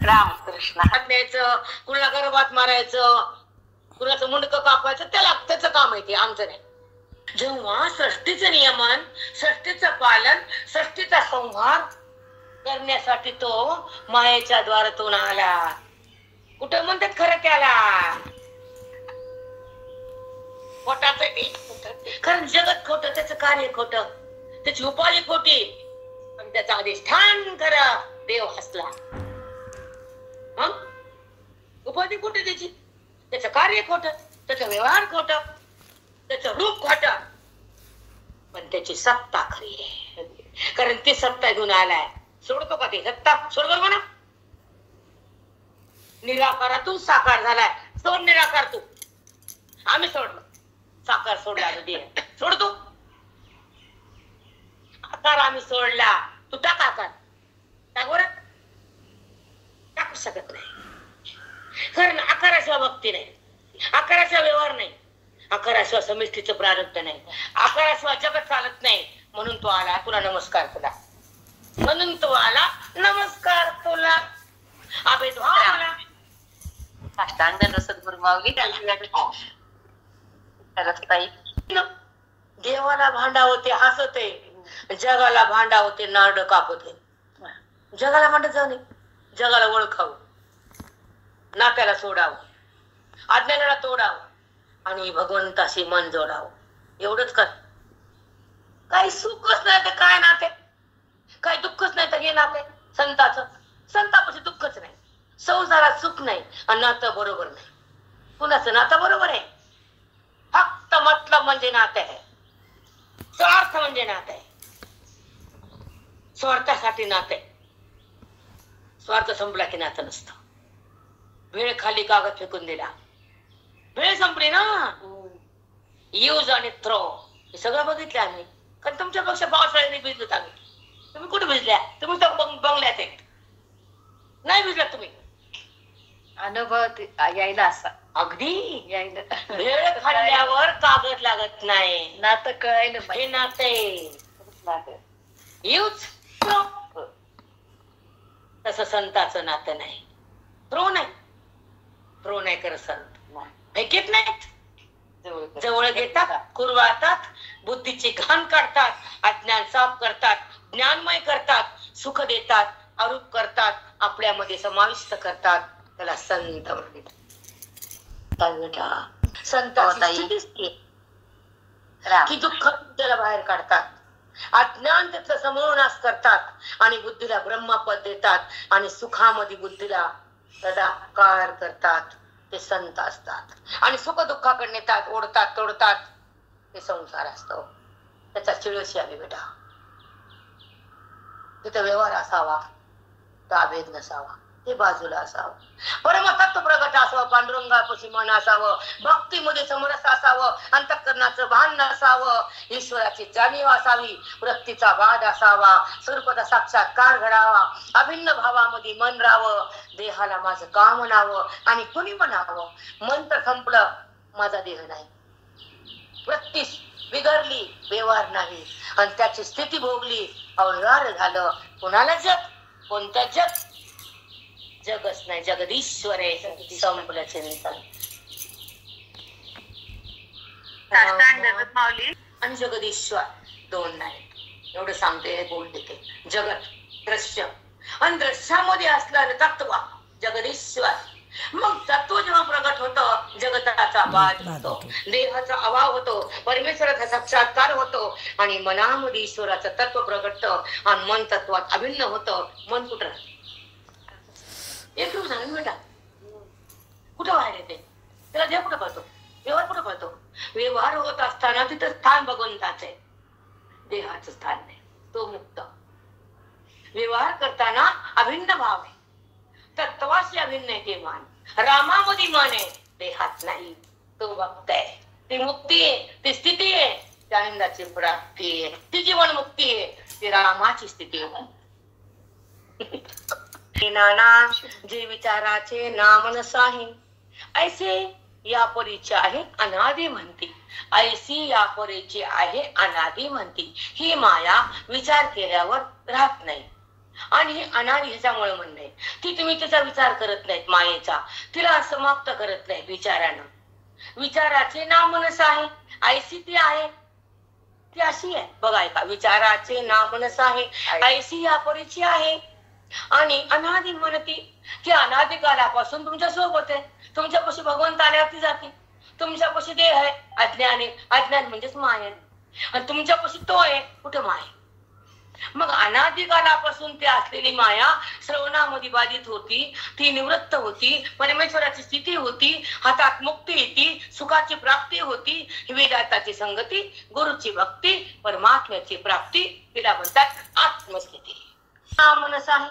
रामकृष्ण. हात न्यायचं, कुणाला गर्भात मारायचं, कुणाचं मुंडकं कापायचं, त्याचं काम आहे ते, आमचं नाही. जेव्हा सृष्टीचं नियमन, सृष्टीचं पालन, सृष्टीचा संहार करण्यासाठी तो मायेच्या द्वारातून आला. कुठं म्हणतात खरं त्याला? खोटाच आहे ते. कारण जगत खोट, त्याचं कार्य खोट, त्याची उपाधी खोटी, पण त्याचं अधिष्ठान खरं. देव हसला. उपाधी खोटी त्याची, त्याचं कार्य खोट, त्याचं व्यवहार खोट, त्याचं रूप खोट, पण त्याची सत्ता खरी आहे. कारण ती सत्ता घेऊन आलाय. सोडतो का ती सत्ता? सोडवर म्हणा. निराकारातून साकार झालाय. सोड निराकार तू. आम्ही सोडलो. साकार सोडला सोडतो. आकार आम्ही सोडला. तू टाक आकार. टाक बरं. टाकू शकत नाही. कारण आकाराशिवाय भक्ती नाही. आकाराशिवाय व्यवहार नाही. आकाराशिवाय समिष्टीचं प्रारब्ध नाही. आकाराशिवाय जगत चालत नाही. म्हणून तो आला. तुला नमस्कार तुला. म्हणून तो आला. नमस्कार तुला. अभेदभाव आला. साष्टांग सद्गुरु माऊली. देवाला भांडावते हसते, जगाला भांडावते नारड कापते. जगाला भांडत जाऊ नये. जगाला ओळखावं, नात्याला सोडावं, अज्ञानाला तोडावं आणि भगवंताशी मन जोडावं. एवढंच कर. काही सुखच नाही तर काय नाते, काही दुःखच नाही तर हे नाते. संतापाशी दुःखच नाही, संसारात सुख नाही आणि नातं बरोबर नाही. कुणाचं नातं बरोबर आहे? फक्त मतलब म्हणजे नाते आहे. स्वार्थ म्हणजे नाते आहे. स्वार्थासाठी नाते. स्वार्थ संपला की नातं नसतं. वेळ खाली कागद फेकून दिला, वेळ संपली ना. यूज आणि थ्रो हे सगळं बघितलं आम्ही. कारण तुमच्यापेक्षा पावसाळ्याने भिजलोत आम्ही. तुम्ही कुठे भिजल्या? तुम्ही तर बंगल्यात आहेत. नाही भिजला तुम्ही. अनुभव यायला असा अगदी यायला. वेळ खाल्ल्यावर कागद लागत नाही. नातं कळायला हे नाते यूज तसं संताचं नातं नाही. प्रो नाही करत संत. फेकीत नाहीत. जवळ घेतात, कुरवाळतात, बुद्धीची घाण काढतात, अज्ञान साफ करतात, ज्ञानमय करतात, सुख देतात, अरूप करतात, आपल्यामध्ये समाविष्ट करतात. त्याला संत म्हणतात. संतांची स्थितीच ती आहे की दुःख बुद्धीला बाहेर काढतात, अज्ञान त्याचा समूळ नाश करतात आणि बुद्धीला ब्रह्मपद देतात आणि सुखामध्ये बुद्धीला तदाकार करतात. ते संत असतात आणि सुख दुःखाकडे नेतात, ओढतात, तोडतात. ते संसार असतो. त्याचा चिळशी आली बेटा. तिथं व्यवहार असावा, तर अभेद नसावा, ते बाजूला असावं. परमतत्व प्रगट असावं, पांडुरंगापाशी मन असावं, भक्तीमध्ये समरस असावं, अंतःकरणाचं भान नसावं, ईश्वराची जाणीव असावी, वृत्तीचा वाद असावा, स्वरूपाचा साक्षात्कार घडावा, अभिन्न भावामध्ये मन राहावं, देहाला माझं काम म्हणावं आणि कुणी म्हणावं मंत्र संपलं, माझा देह नाही, वृत्ती बिघडली, व्यवहार नाही आणि त्याची स्थिती भोगली, अव्यवहार झालं. कोणाला जग? कोणत्या जग? जगच नाही, जगदीश्वर आहे. संपलं चिंतन. आणि जगदीश्वर दोन नाही, एवढं सांगते, बोलते ते. जगत दृश्य आणि दृश्यामध्ये असलेलं तत्व जगदीश्वर. मग तत्व जेव्हा प्रगट होतं, जगताचा बाध होतो, देहाचा अभाव होतो, परमेश्वराचा साक्षात्कार होतो आणि मनामध्ये ईश्वराचं तत्व प्रगटतं आणि मन तत्वात अभिन्न होतं. मन कुठं एक दिवस झालं बेटा, कुठं बाहेर येते? त्याला देव कुठं पळतो? व्यवहार कुठं पळतो? व्यवहार होत असताना तिथं स्थान भगवंताचे, देहाचं स्थान नाही, तो मुक्त. व्यवहार करताना अभिन्न भाव आहे, तत्वाशी अभिन्न आहे. ते मान रामामध्ये मन आहे, देहात नाही. तो भक्त आहे, ती मुक्ती आहे, ती स्थिती आहे, ती आनंदाची प्राप्ती आहे, ती जीवन मुक्ती आहे, ती रामाची स्थिती आहे. नाना जे विचाराचे नामनस आहे, ऐसे या परीचे आहे अनादि म्हणती. ऐसी या परीची आहे अनादि म्हणती. ही माया विचार केल्यावर राहत नाही आणि हे अनादि ह्याच्यामुळे म्हणणे. ती तुम्ही त्याचा विचार करत नाहीत, मायेचा, तिला समाप्त करत नाही विचारानं. विचाराचे नामनस आहे, ऐसी ती आहे, ती अशी आहे. बघा ऐका, विचाराचे नामनस आहे, ऐसी या परीची आहे आणि अनादि म्हणती की अनादि कालापासून तुमच्या सोबत आहे. तुमच्यापाशी भगवंत आल्यावरती जाते, तुमच्यापाशी देह आहे, अज्ञान आहे, अज्ञान म्हणजेच माया आहे आणि तुमच्यापाशी तो आहे, कुठे माया. मग अनादि कालापासून ते असलेली माया श्रवणामध्ये बाधित होती, ती निवृत्त होती, परमेश्वराची स्थिती होती, हातात मुक्ती येते, सुखाची प्राप्ती होती, वेदांताची संगती, गुरुची भक्ती, परमात्म्याची प्राप्ती, तिला म्हणतात आत्मस्थिती. मनस आहे,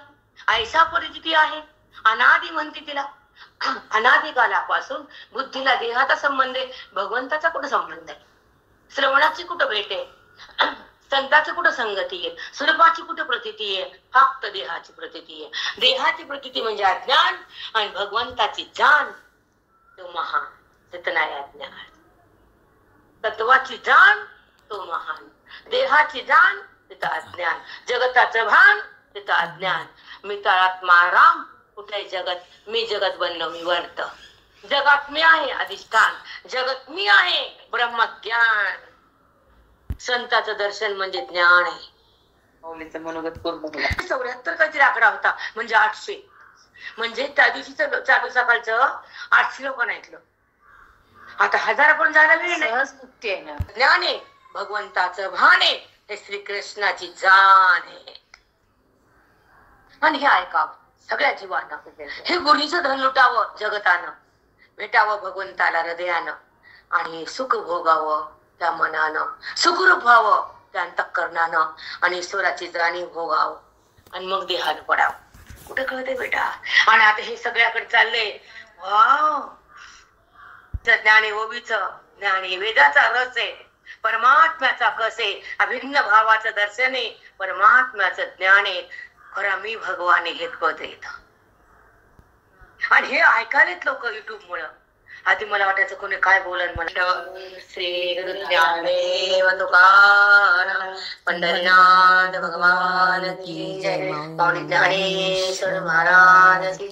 ऐसा परिस्थिती आहे, अनादि म्हणते तिला. अनादि कालापासून बुद्धीला देहाचा संबंध आहे, भगवंताचा कुठं संबंध आहे? श्रवणाची कुठं भेट आहे? संताची कुठं संगती आहे? स्वरूपाची कुठं प्रतीती आहे? फक्त देहाची प्रतीती आहे. देहाची प्रतीती म्हणजे अज्ञान आणि भगवंताची जाण तो महान, तिथं नाही अज्ञान. तत्वाची जाण तो महान, देहाची जाण तिथं अज्ञान, जगताचं भान तिथं अज्ञान. मी तळात्मा राम, कुठे जगत? मी जगत बनलो, मी वर्त. जगात मी आहे अधिष्ठान, जगत मी आहे ब्रह्मज्ञान. संताचं दर्शन म्हणजे ज्ञान आहे. माऊलीचं मनोगत पूर्ण केला. 74 काहीतरी आकडा होता, म्हणजे 800. म्हणजे त्या दिवशीच चालू सकाळचं 800 लोकांना ऐकलं. आता 1000 पण जायला वेळ नाही. सहज मुक्ती आहे ना. ज्ञान आहे, भगवंताचं भान आहे, हे श्रीकृष्णाची जाण आहे. आणि हे ऐकावं सगळ्या जीवांना. हे गुढीचं धन लुटावं जगतानं, भेटावं भगवंताला हृदयानं आणि सुख भोगावं त्या मनानं, सुखरूप व्हावं त्या अंतःकरणानं आणि ईश्वराची जाणीव भोगावं आणि मग देहानं पडावं. कुठे कळते बेटा? आणि आता हे सगळ्याकडे चाललंय. वाव, ज्ञान आहे ओबीचं, ज्ञान आहे वेदाचा रस आहे, परमात्म्याचा कस आहे, अभिन्न भावाचं दर्शन आहे, परमात्म्याचं ज्ञान आहे. खरा मी भगवान हे कळत येत. आणि हे ऐकायलेत लोक युट्यूब मुळे. आधी मला वाटायचं कोणी काय बोलन म्हणलं. श्री गुरु ज्ञानदेव तुकाराम पंढरीनाथ भगवान की जय. पावनी ज्ञानेश्वर महाराज की